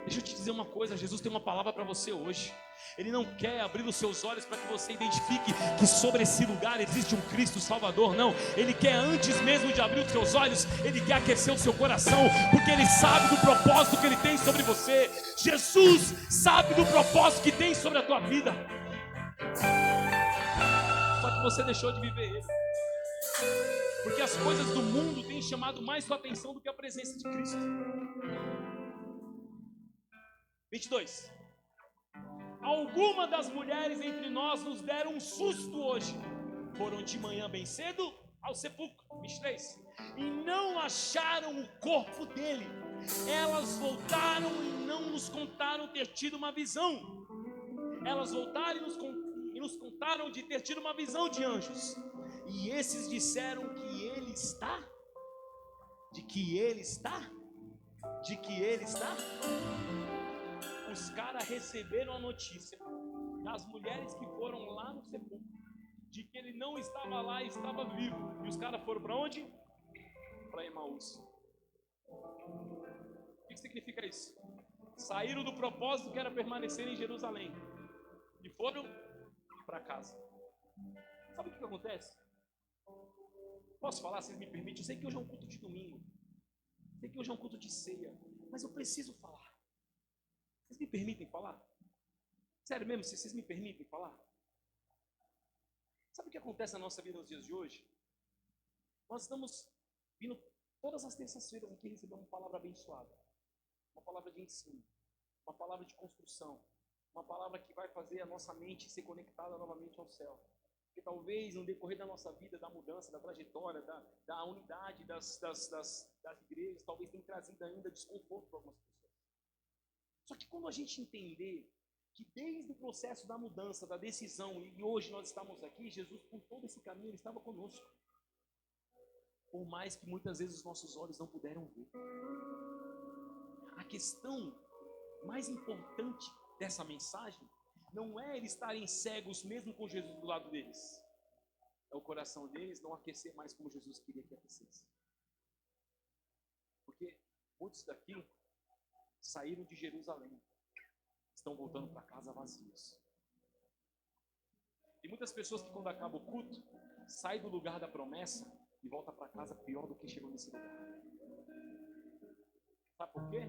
Deixa eu te dizer uma coisa, Jesus tem uma palavra para você hoje. Ele não quer abrir os seus olhos para que você identifique que sobre esse lugar existe um Cristo Salvador, não. Ele quer, antes mesmo de abrir os seus olhos, Ele quer aquecer o seu coração, porque Ele sabe do propósito que Ele tem sobre você. Jesus sabe do propósito que tem sobre a tua vida. Só que você deixou de viver Ele, porque as coisas do mundo têm chamado mais sua atenção do que a presença de Cristo. 22. Algumas das mulheres entre nós nos deram um susto hoje. Foram de manhã bem cedo ao sepulcro. 23. E não acharam o corpo dele. Elas voltaram e não nos contaram ter tido uma visão. Elas voltaram e nos contaram de ter tido uma visão de anjos. E esses disseram que ele está de que ele está? De que ele está? Os caras receberam a notícia das mulheres que foram lá no sepulcro, de que ele não estava lá e estava vivo. E os caras foram para onde? Para Emaús. O que significa isso? Saíram do propósito que era permanecer em Jerusalém e foram para casa. Sabe o que acontece? Posso falar, se vocês me permitem? Eu sei que hoje é um culto de domingo, sei que hoje é um culto de ceia, mas eu preciso falar. Vocês me permitem falar? Sério mesmo, se vocês me permitem falar? Sabe o que acontece na nossa vida nos dias de hoje? Nós estamos vindo todas as terças-feiras aqui recebendo uma palavra abençoada, uma palavra de ensino, uma palavra de construção, uma palavra que vai fazer a nossa mente ser conectada novamente ao céu. Porque talvez no decorrer da nossa vida, da mudança, da trajetória, da unidade das igrejas, talvez tenha trazido ainda desconforto para algumas pessoas. Só que quando a gente entender que desde o processo da mudança, da decisão, e hoje nós estamos aqui, Jesus, por todo esse caminho, Ele estava conosco. Por mais que muitas vezes os nossos olhos não puderam ver. A questão mais importante dessa mensagem não é eles estarem cegos mesmo com Jesus do lado deles. É o coração deles não aquecer mais como Jesus queria que aquecesse. Porque muitos daqui saíram de Jerusalém, estão voltando para casa vazios. Tem muitas pessoas que quando acaba o culto, saem do lugar da promessa e voltam para casa pior do que chegou nesse lugar. Sabe por quê?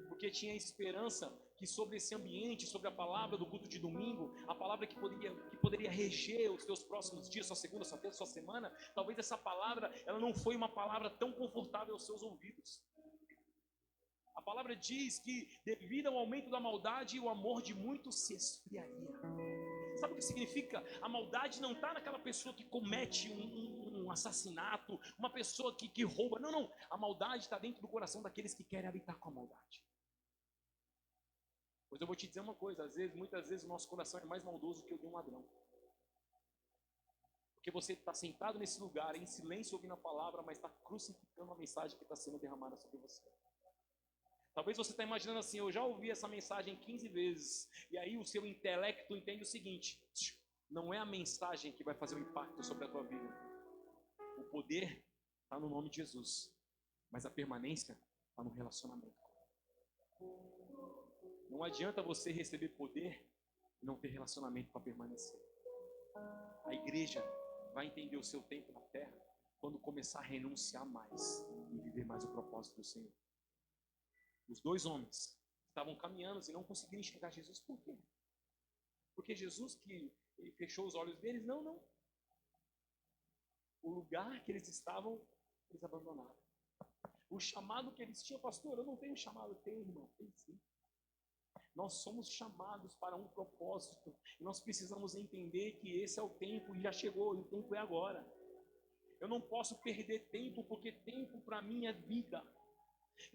Porque tinha esperança que sobre esse ambiente, sobre a palavra do culto de domingo, a palavra que poderia reger os teus próximos dias, sua segunda, sua terça, sua semana, talvez essa palavra, ela não foi uma palavra tão confortável aos seus ouvidos. A palavra diz que devido ao aumento da maldade, o amor de muitos se esfriaria. Sabe o que significa? A maldade não está naquela pessoa que comete um assassinato, uma pessoa que rouba. Não. A maldade está dentro do coração daqueles que querem habitar com a maldade. Pois eu vou te dizer uma coisa, muitas vezes o nosso coração é mais maldoso que o de um ladrão. Porque você está sentado nesse lugar, em silêncio, ouvindo a palavra, mas está crucificando a mensagem que está sendo derramada sobre você. Talvez você está imaginando assim, eu já ouvi essa mensagem 15 vezes, e aí o seu intelecto entende o seguinte: não é a mensagem que vai fazer o impacto sobre a tua vida. O poder está no nome de Jesus, mas a permanência está no relacionamento. Não adianta você receber poder e não ter relacionamento para permanecer. A igreja vai entender o seu tempo na terra quando começar a renunciar mais e viver mais o propósito do Senhor. Os dois homens estavam caminhando e não conseguiram enxergar Jesus. Por quê? Porque Jesus que fechou os olhos deles? Não. O lugar que eles estavam, eles abandonaram. O chamado que eles tinham, pastor, eu não tenho chamado. Tenho, irmão, tem sim. Nós somos chamados para um propósito. E nós precisamos entender que esse é o tempo e já chegou, e o tempo é agora. Eu não posso perder tempo, porque tempo para mim é vida.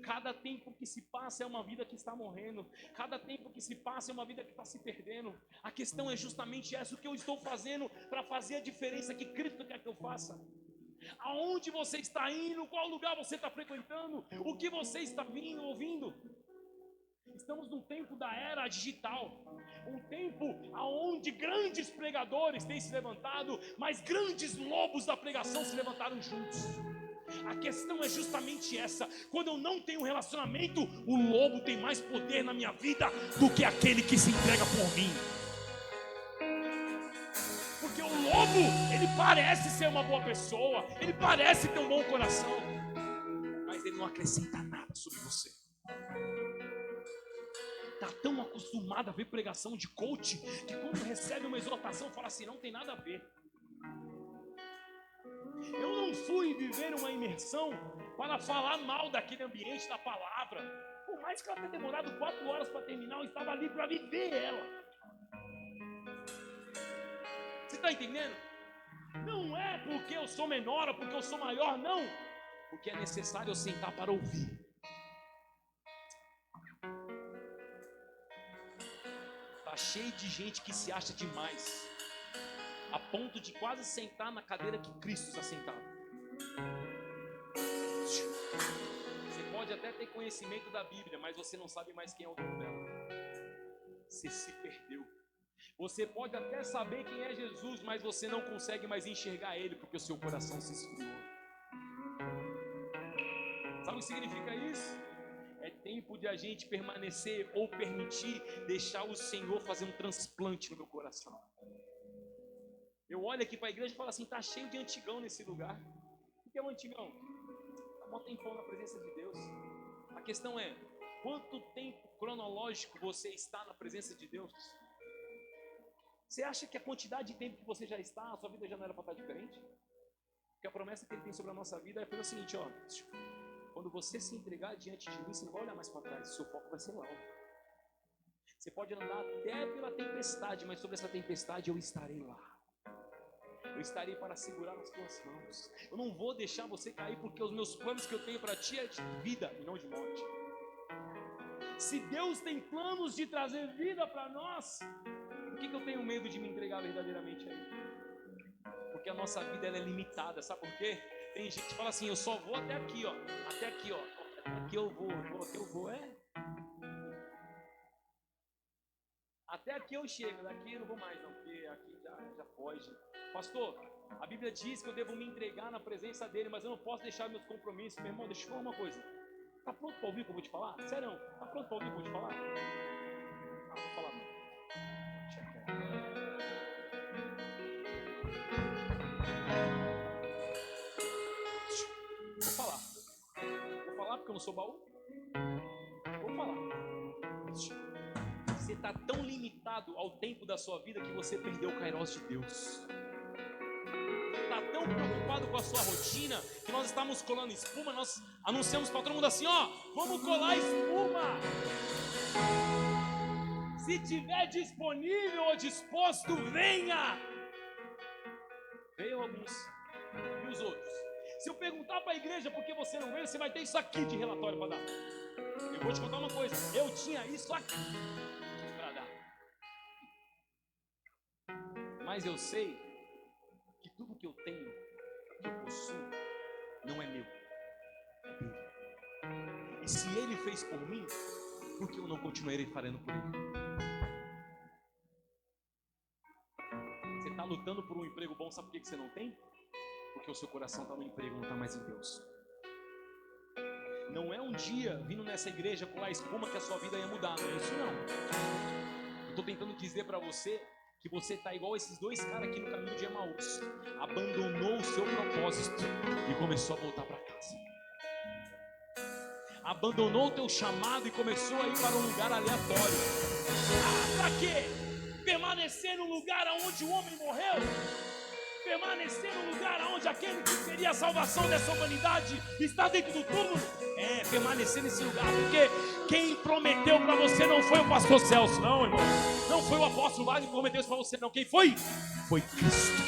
Cada tempo que se passa é uma vida que está morrendo. Cada tempo que se passa é uma vida que está se perdendo. A questão é justamente essa: o que eu estou fazendo para fazer a diferença que Cristo quer que eu faça. Aonde você está indo? Qual lugar você está frequentando? O que você está ouvindo? Estamos num tempo da era digital, um tempo onde grandes pregadores têm se levantado, mas grandes lobos da pregação se levantaram juntos. A questão é justamente essa: quando eu não tenho relacionamento, o lobo tem mais poder na minha vida do que aquele que se entrega por mim. Porque o lobo, ele parece ser uma boa pessoa, ele parece ter um bom coração, mas ele não acrescenta nada sobre você. Está tão acostumado a ver pregação de coach, que quando recebe uma exortação fala assim, não tem nada a ver. Eu não fui viver uma imersão para falar mal daquele ambiente da palavra. Por mais que ela tenha demorado 4 horas para terminar, eu estava ali para viver ela. Você está entendendo? Não é porque eu sou menor ou porque eu sou maior, não. Porque é necessário eu sentar para ouvir. Está cheio de gente que se acha demais, a ponto de quase sentar na cadeira que Cristo está sentado. pode até ter conhecimento da Bíblia, mas você não sabe mais quem é o dono dela. Você se perdeu. Você pode até saber quem é Jesus, mas você não consegue mais enxergar Ele, porque o seu coração se esfriou. Sabe o que significa isso? É tempo de a gente permanecer ou permitir deixar o Senhor fazer um transplante no meu coração. Eu olho aqui para a igreja e falo assim, tá cheio de antigão nesse lugar. O que é um antigão? Tá mó tempão na presença de Deus. A questão é, quanto tempo cronológico você está na presença de Deus? Você acha que a quantidade de tempo que você já está, a sua vida já não era para estar diferente? Porque a promessa que Ele tem sobre a nossa vida é pelo seguinte, ó. Quando você se entregar diante de mim, você não vai olhar mais para trás, seu foco vai ser lá. Você pode andar até pela tempestade, mas sobre essa tempestade eu estarei lá. Eu estarei para segurar as tuas mãos. Eu não vou deixar você cair, porque os meus planos que eu tenho para ti é de vida e não de morte. Se Deus tem planos de trazer vida para nós, por que eu tenho medo de me entregar verdadeiramente a Ele? Porque a nossa vida ela é limitada, sabe por quê? Tem gente que fala assim, eu só vou até aqui, ó. Até aqui, ó. Até aqui eu vou, até eu vou, Até aqui eu chego, daqui eu não vou mais não, porque aqui já foge. Pastor, a Bíblia diz que eu devo me entregar na presença dEle, mas eu não posso deixar meus compromissos. Meu irmão, deixa eu te falar uma coisa. Tá pronto para ouvir o que eu vou te falar? Sério, tá pronto para ouvir o que eu vou te falar? Vou falar não. Vou falar porque eu não sou baú. Vou falar. Você está tão limitado ao tempo da sua vida que você perdeu o Kairos de Deus. Está tão preocupado com a sua rotina que nós estamos colando espuma. Nós anunciamos para todo mundo assim, ó, vamos colar espuma. Se tiver disponível ou disposto, venha. Veio alguns e os outros. Se eu perguntar para a igreja por que você não veio, você vai ter isso aqui de relatório para dar. Eu vou te contar uma coisa, eu tinha isso aqui para dar. Mas eu sei que tudo que eu tenho, que eu possuo, não é meu, é dele. E se ele fez por mim, por que eu não continuarei fazendo por ele? Você está lutando por um emprego bom, sabe por que você não tem? Porque o seu coração está no emprego, não está mais em Deus. Não é um dia vindo nessa igreja colar espuma que a sua vida ia mudar, não é isso não. Eu estou tentando dizer para você que você está igual esses dois caras aqui no caminho de Emaús. Abandonou o seu propósito e começou a voltar para casa. Abandonou o teu chamado e começou a ir para um lugar aleatório. Para quê? Permanecer no lugar onde o homem morreu? Permanecer no lugar onde aquele que seria a salvação dessa humanidade está dentro do túmulo? Permanecer nesse lugar, porque quem prometeu para você não foi o pastor Celso, não, irmão. Não foi o apóstolo Wagner que prometeu isso para você, não. Quem foi? Foi Cristo.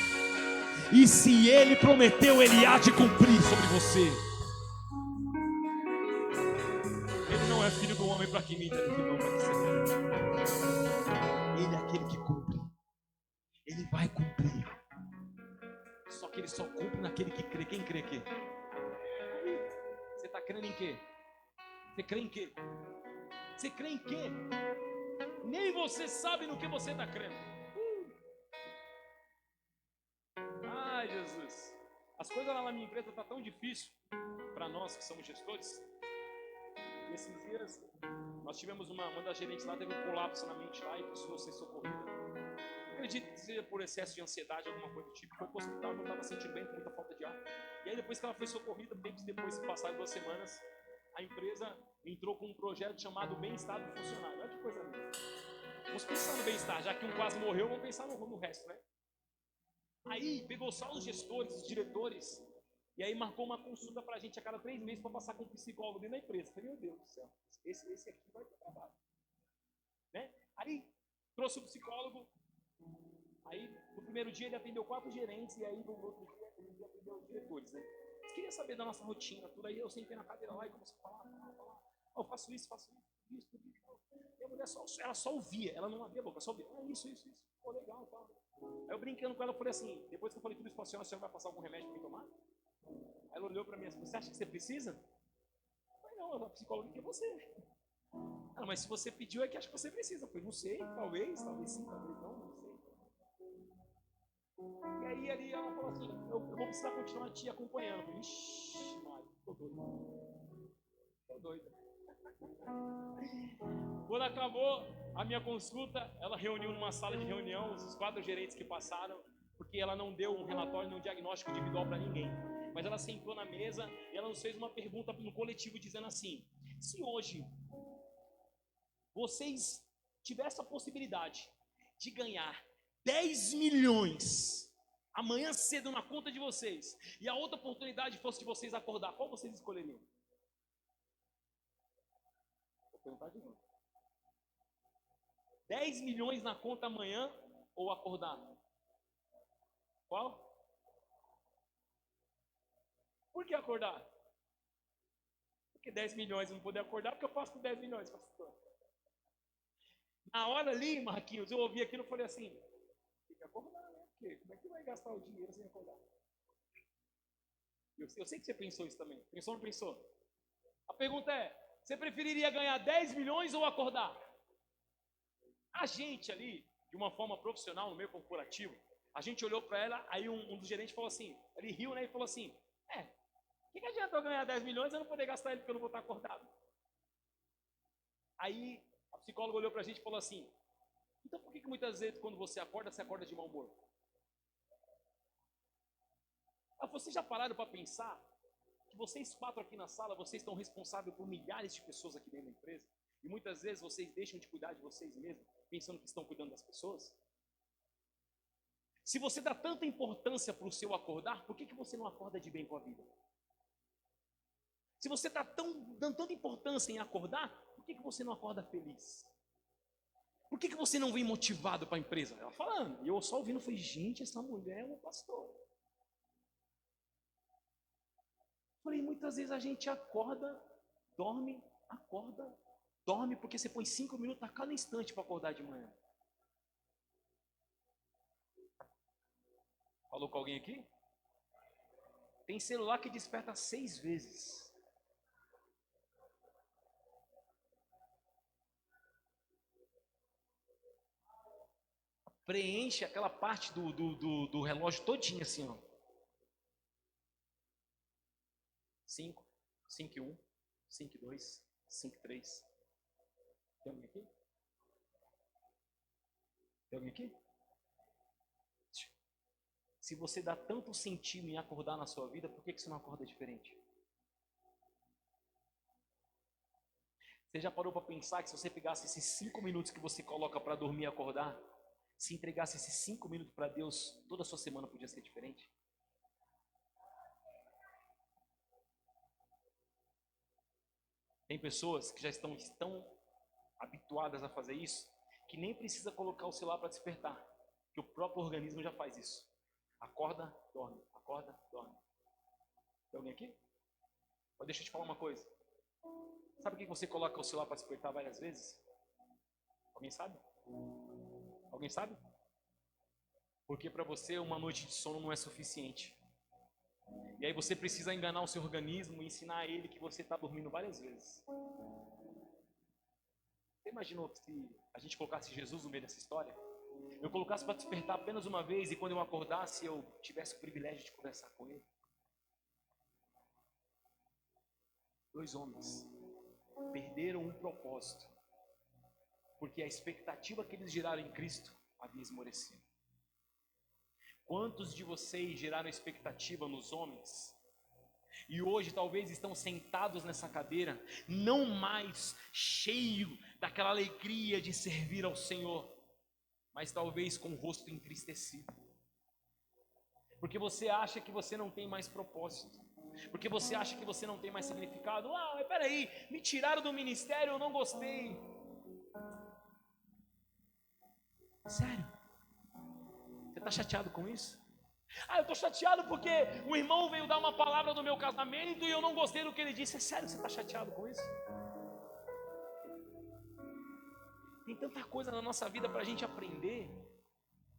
E se Ele prometeu, Ele há de cumprir sobre você. Ele não é filho do homem para que minta, não para que seja. Ele é aquele que cumpre. Ele vai cumprir. Só que ele só cumpre naquele que crê. Quem crê aqui? Você está crendo em quê? Você crê em quê? Você crê em quê? Nem você sabe no que você está crendo. Ai, Jesus. As coisas lá na minha empresa estão tão difíceis para nós que somos gestores. E esses dias nós tivemos uma das gerentes lá, teve um colapso na mente lá e precisou ser socorrida. Acredito que seja por excesso de ansiedade, alguma coisa do tipo. Foi para o hospital, não estava sentindo bem, com muita falta de ar. E aí depois que ela foi socorrida, tempos depois, se passaram 2 semanas, a empresa entrou com um projeto chamado Bem-Estar do Funcionário. Olha que coisa linda. Vamos pensar no bem-estar, já que um quase morreu, vamos pensar no resto, né? Aí pegou só os gestores, os diretores, e aí marcou uma consulta para a gente a cada 3 meses para passar com um psicólogo dentro da empresa. Eu falei, meu Deus do céu, esse aqui vai ter trabalho. Né? Aí trouxe o psicólogo. Aí, no primeiro dia, ele atendeu 4 gerentes, e aí, no outro dia, ele atendeu os diretores, né? Eles queriam saber da nossa rotina, tudo. Aí eu sentei na cadeira lá e comecei a falar. Eu faço isso. E a mulher ela só ouvia, ela não abria a boca, só ouvia. Isso. Pô, legal, tá. Aí eu brincando com ela, eu falei assim, depois que eu falei tudo isso, a senhora vai passar algum remédio para me tomar? Aí ela olhou para mim assim, você acha que você precisa? Eu falei, não, a psicóloga quer você. Ah, mas se você pediu é que acho que você precisa. Eu falei, não sei, talvez sim, talvez não sei. E aí ali ela falou assim, eu vou precisar continuar te acompanhando. Eu falei, ixi, Mário, tô doido. Quando acabou a minha consulta, ela reuniu numa sala de reunião os 4 gerentes que passaram, porque ela não deu um relatório, nem um diagnóstico individual para ninguém. Mas ela sentou na mesa e ela nos fez uma pergunta no coletivo dizendo assim: se hoje vocês tivessem a possibilidade de ganhar 10 milhões amanhã cedo na conta de vocês, e a outra oportunidade fosse de vocês acordar, qual vocês escolheriam? Vou perguntar de novo. 10 milhões na conta amanhã ou acordar? Qual? Por que acordar? Porque 10 milhões eu não poder acordar, porque eu faço com 10 milhões, pastor. Na hora ali, Marquinhos, eu ouvi aquilo e falei assim, tem que acordar, né? Porque como é que vai gastar o dinheiro sem acordar? Eu sei que você pensou isso também. Pensou ou não pensou? A pergunta é, você preferiria ganhar 10 milhões ou acordar? A gente ali, de uma forma profissional, no meio corporativo, a gente olhou para ela, aí um dos gerentes falou assim, ele riu, né, e falou assim, o que adianta eu ganhar 10 milhões e eu não poder gastar ele porque eu não vou estar acordado? Aí a psicóloga olhou para a gente e falou assim, então por que muitas vezes quando você acorda de mau humor? Vocês já pararam para pensar que vocês 4 aqui na sala, vocês estão responsáveis por milhares de pessoas aqui dentro da empresa? E muitas vezes vocês deixam de cuidar de vocês mesmos, pensando que estão cuidando das pessoas? Se você dá tanta importância para o seu acordar, por que você não acorda de bem com a vida? Se você está dando tanta importância em acordar, por que você não acorda feliz? Por que você não vem motivado para a empresa? Ela falando, e eu só ouvindo, falei, gente, essa mulher é um pastor. Falei, muitas vezes a gente acorda, dorme, porque você põe 5 minutos a cada instante para acordar de manhã. Falou com alguém aqui? Tem celular que desperta 6 vezes. Preenche aquela parte do relógio todinho assim, ó. 5, 5 e 1, 5 e 2, 5 e 3. Tem alguém aqui? Tem alguém aqui? Se você dá tanto sentido em acordar na sua vida, por que você não acorda diferente? Você já parou para pensar que se você pegasse esses 5 minutos que você coloca para dormir e acordar, se entregasse esses 5 minutos para Deus, toda a sua semana podia ser diferente? Tem pessoas que já estão habituadas a fazer isso, que nem precisa colocar o celular para despertar, que o próprio organismo já faz isso. Acorda, dorme, acorda, dorme. Tem alguém aqui? Mas deixa eu te falar uma coisa. Sabe por que você coloca o celular para despertar várias vezes? Alguém sabe? Alguém sabe? Porque para você uma noite de sono não é suficiente. E aí você precisa enganar o seu organismo e ensinar a ele que você está dormindo várias vezes. Você imaginou se a gente colocasse Jesus no meio dessa história? Eu colocasse para despertar apenas uma vez e quando eu acordasse eu tivesse o privilégio de conversar com ele? 2 homens perderam um propósito, porque a expectativa que eles geraram em Cristo havia esmorecido. Quantos de vocês geraram expectativa nos homens e hoje talvez estão sentados nessa cadeira, não mais cheio daquela alegria de servir ao Senhor, mas talvez com o rosto entristecido, porque você acha que você não tem mais propósito, porque você acha que você não tem mais significado. Mas peraí, me tiraram do ministério, eu não gostei. Sério? Você está chateado com isso? Eu estou chateado porque o irmão veio dar uma palavra do meu casamento e eu não gostei do que ele disse. É sério, você está chateado com isso? Tem tanta coisa na nossa vida para a gente aprender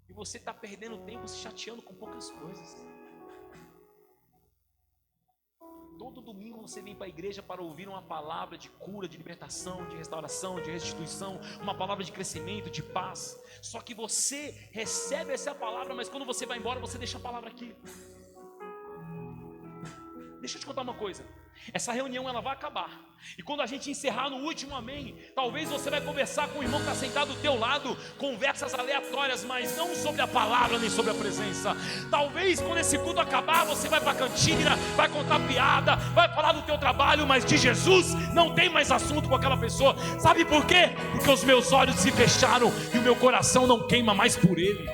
e você está perdendo tempo se chateando com poucas coisas. todo domingo você vem para a igreja para ouvir uma palavra de cura, de libertação, de restauração, de restituição, uma palavra de crescimento, de paz. Só que você recebe essa palavra, mas quando você vai embora, você deixa a palavra aqui. Deixa eu te contar uma coisa. Essa reunião ela vai acabar. E quando a gente encerrar no último amém, talvez você vai conversar com o irmão que está sentado do teu lado, conversas aleatórias, mas não sobre a palavra nem sobre a presença. Talvez quando esse culto acabar, você vai para a cantina, vai contar piada, vai falar do teu trabalho, mas de Jesus não tem mais assunto com aquela pessoa. Sabe por quê? Porque os meus olhos se fecharam e o meu coração não queima mais por Ele.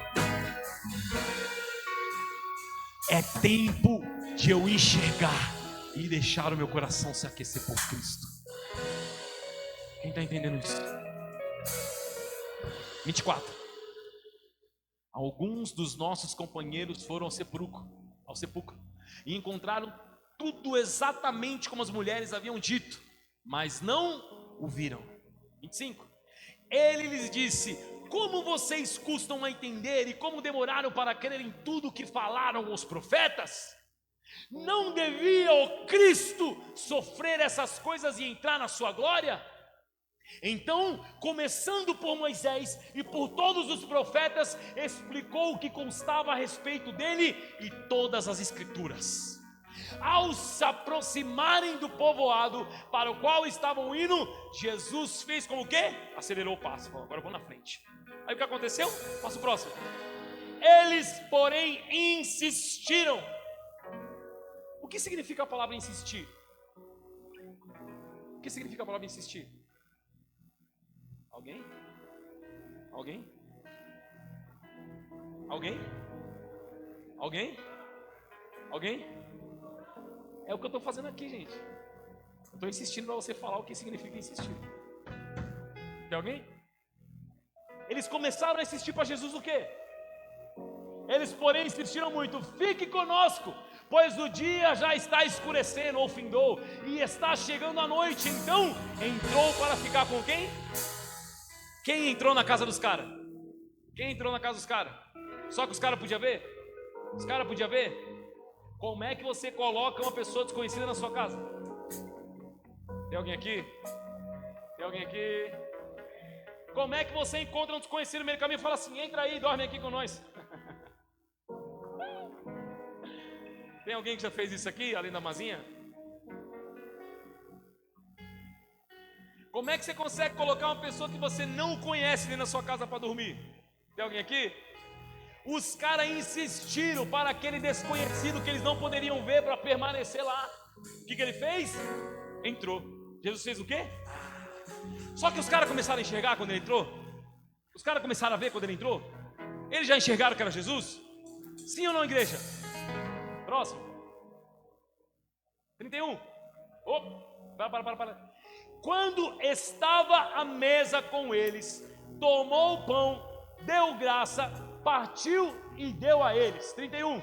É tempo de eu enxergar e deixar o meu coração se aquecer por Cristo. Quem está entendendo isso? 24. Alguns dos nossos companheiros foram ao sepulcro e encontraram tudo exatamente como as mulheres haviam dito, mas não o viram. 25. Ele lhes disse: como vocês custam a entender e como demoraram para crer em tudo que falaram os profetas? Não devia o Cristo sofrer essas coisas e entrar na sua glória? Então, começando por Moisés e por todos os profetas, explicou o que constava a respeito dele e todas as escrituras. Ao se aproximarem do povoado para o qual estavam indo, Jesus fez como o quê? Acelerou o passo. Falou, agora eu vou na frente. Aí o que aconteceu? Passo próximo. Eles, porém, insistiram. O que significa a palavra insistir? O que significa a palavra insistir? Alguém? Alguém? Alguém? Alguém? Alguém? É o que eu estou fazendo aqui, gente. Eu estou insistindo para você falar o que significa insistir. Tem alguém? Eles começaram a insistir para Jesus o quê? Eles, porém, insistiram muito: fique conosco, pois o dia já está escurecendo, ou findou, e está chegando a noite. Então, entrou para ficar com quem? Quem entrou na casa dos caras? Quem entrou na casa dos caras? Só que os caras podiam ver? Os caras podiam ver? Como é que você coloca uma pessoa desconhecida na sua casa? Tem alguém aqui? Tem alguém aqui? Como é que você encontra um desconhecido no meio do caminho e fala assim: entra aí, dorme aqui com nós? Tem alguém que já fez isso aqui, além da Mazinha? Como é que você consegue colocar uma pessoa que você não conhece dentro da sua casa para dormir? Tem alguém aqui? Os caras insistiram para aquele desconhecido que eles não poderiam ver para permanecer lá. O que ele fez? Entrou. Jesus fez o quê? Só que os caras começaram a enxergar quando ele entrou. Os caras começaram a ver quando ele entrou. Eles já enxergaram que era Jesus? Sim ou não, igreja? Próximo. 31. Para. Quando estava à mesa com eles, tomou o pão, deu graça, partiu e deu a eles. 31.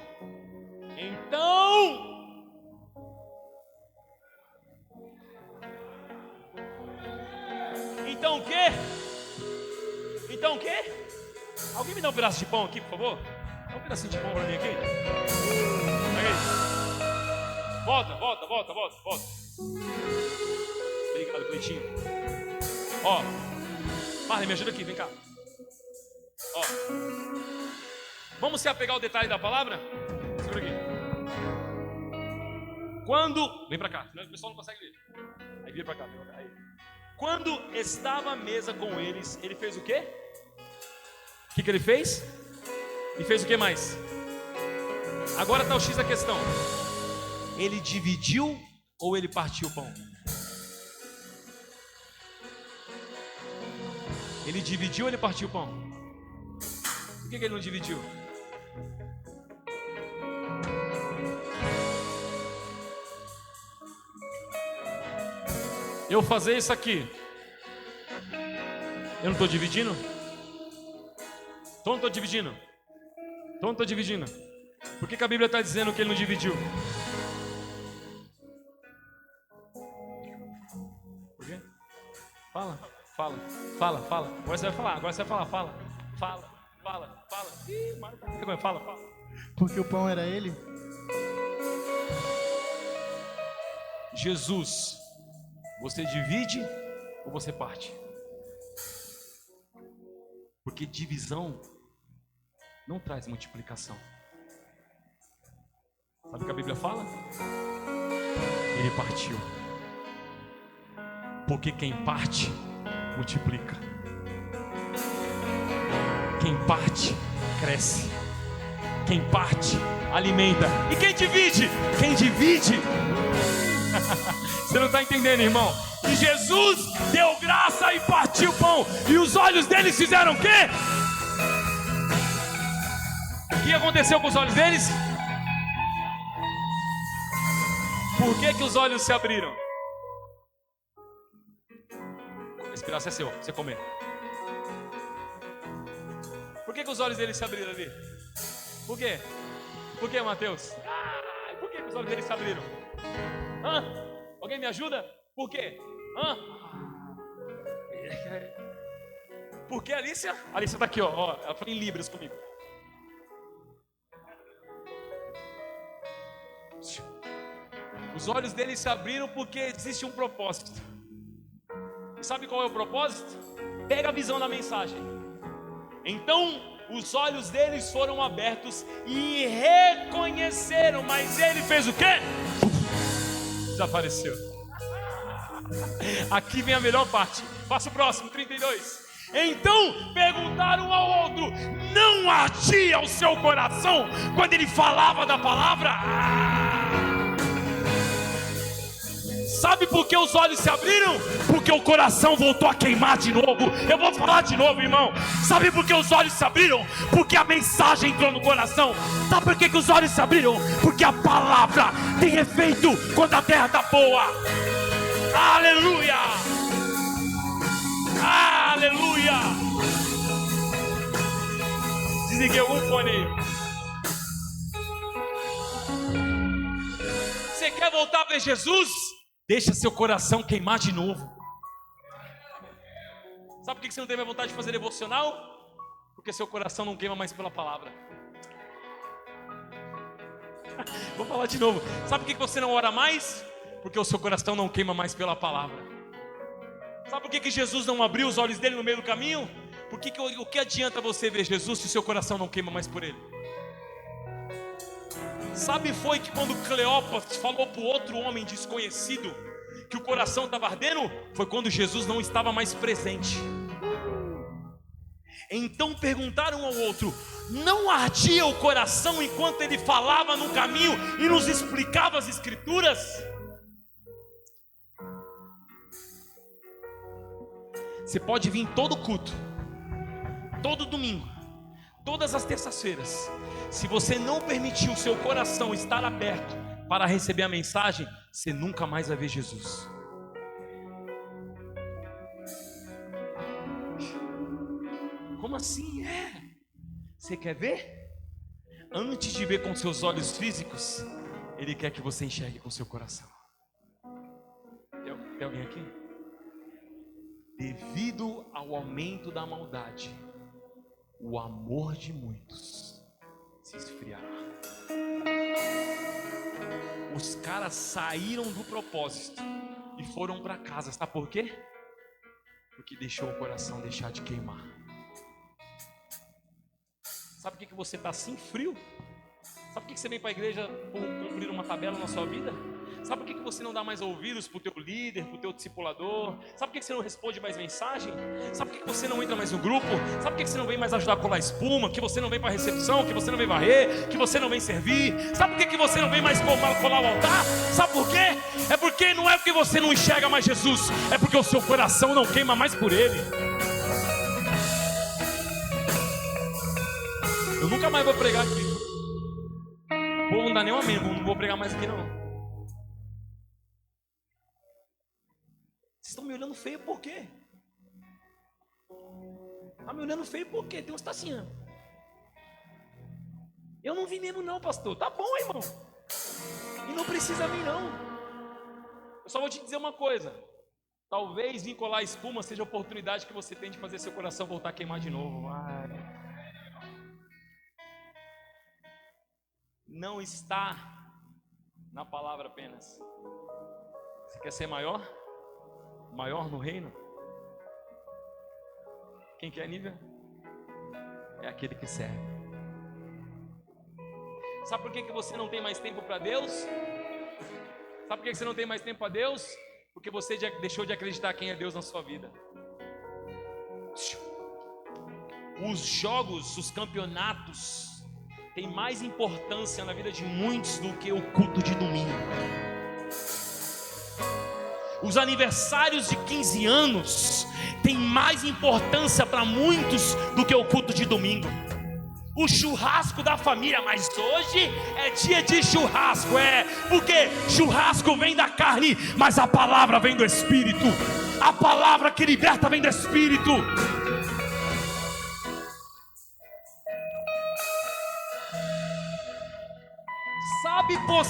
Então o quê? Alguém me dá um pedaço de pão aqui, por favor? Dá um pedacinho de pão para mim aqui. Volta. Obrigado, Cleitinho. Ó, Marley, me ajuda aqui, vem cá. Ó, vamos se apegar ao detalhe da palavra? Segura aqui. Vem pra cá, senão o pessoal não consegue ler. Aí vira pra cá, aí. Quando estava à mesa com eles, ele fez o quê? O que ele fez? E fez o que mais? Agora está o X da questão. Ele dividiu ou ele partiu o pão? Ele dividiu ou ele partiu o pão? Por que ele não dividiu? Eu fazer isso aqui, eu não estou dividindo? Então não estou dividindo. Por que a Bíblia está dizendo que ele não dividiu? Por quê? Fala. Agora você vai falar, fala. Ih, Marcos, fala. Porque o pão era ele? Jesus, você divide ou você parte? Porque divisão não traz multiplicação. Sabe o que a Bíblia fala? Ele partiu. Porque quem parte, multiplica. Quem parte, cresce. Quem parte, alimenta. E quem divide? Quem divide. Você não está entendendo, irmão? E Jesus deu graça e partiu o pão. E os olhos deles fizeram o quê? O que aconteceu com os olhos deles? Por que os olhos se abriram? Esse pedaço é seu, você comer. Por que os olhos deles se abriram ali? Por quê? Por que, Mateus? Por que os olhos deles se abriram? Hã? Alguém me ajuda? Por quê? Hã? Por que, Alicia? Alicia tá aqui, ó. Ela foi em Libras comigo. Os olhos deles se abriram porque existe um propósito. E sabe qual é o propósito? Pega a visão da mensagem. Então os olhos deles foram abertos e reconheceram. Mas ele fez o quê? Desapareceu. Aqui vem a melhor parte. Passa o próximo, 32. Então perguntaram um ao outro: não ardia o seu coração quando ele falava da palavra? Sabe por que os olhos se abriram? Porque o coração voltou a queimar de novo. Eu vou falar de novo, irmão. Sabe por que os olhos se abriram? Porque a mensagem entrou no coração. Sabe por que os olhos se abriram? Porque a palavra tem efeito quando a terra está boa. Aleluia! Aleluia! Desliguei algum fone aí. Você quer voltar a ver Jesus? Deixa seu coração queimar de novo. Sabe por que você não tem mais vontade de fazer devocional? Porque seu coração não queima mais pela palavra. Vou falar de novo. Sabe por que você não ora mais? Porque o seu coração não queima mais pela palavra. Sabe por que Jesus não abriu os olhos dele no meio do caminho? Porque o que adianta você ver Jesus se o seu coração não queima mais por ele? Sabe foi que quando Cleópatra falou para o outro homem desconhecido que o coração estava ardendo? Foi quando Jesus não estava mais presente. Então perguntaram ao outro: não ardia o coração enquanto ele falava no caminho e nos explicava as escrituras? Você pode vir todo culto, todo domingo, todas as terças-feiras. Se você não permitir o seu coração estar aberto para receber a mensagem, você nunca mais vai ver Jesus. Como assim? Você quer ver? Antes de ver com seus olhos físicos, Ele quer que você enxergue com seu coração. Tem alguém aqui? Devido ao aumento da maldade, o amor de muitos se esfriará. Os caras saíram do propósito e foram para casa. Sabe por quê? Porque deixou o coração deixar de queimar. Sabe por que você está assim frio? Sabe por que você vem para a igreja cumprir uma tabela na sua vida? Sabe por que você não dá mais ouvidos para o teu líder, para o teu discipulador? Sabe por que você não responde mais mensagem? Sabe por que você não entra mais no grupo? Sabe por que você não vem mais ajudar a colar espuma? Que você não vem para a recepção? Que você não vem varrer? Que você não vem servir? Sabe por que você não vem mais colar o altar? Sabe por quê? É porque não é porque você não enxerga mais Jesus, é porque o seu coração não queima mais por Ele. Eu nunca mais vou pregar aqui. O povo não dá nem um amém, não vou pregar mais aqui não. Vocês estão me olhando feio por quê? Está me olhando feio por quê? Tem uns que tá assim, ó. Eu não vim mesmo não, pastor. Tá bom, irmão. E não precisa vir não. Eu só vou te dizer uma coisa. Talvez vir colar espuma seja a oportunidade que você tem de fazer seu coração voltar a queimar de novo. Não está na palavra apenas. Você quer ser maior? Maior no reino? Quem quer, Nívia? É aquele que serve. Sabe por que você não tem mais tempo para Deus? Sabe por que você não tem mais tempo para Deus? Porque você deixou de acreditar quem é Deus na sua vida. Os jogos, os campeonatos têm mais importância na vida de muitos do que o culto de domingo. Os aniversários de 15 anos têm mais importância para muitos do que o culto de domingo. O churrasco da família, mas hoje é dia de churrasco, porque churrasco vem da carne, mas a palavra vem do Espírito. A palavra que liberta vem do Espírito. Sabe por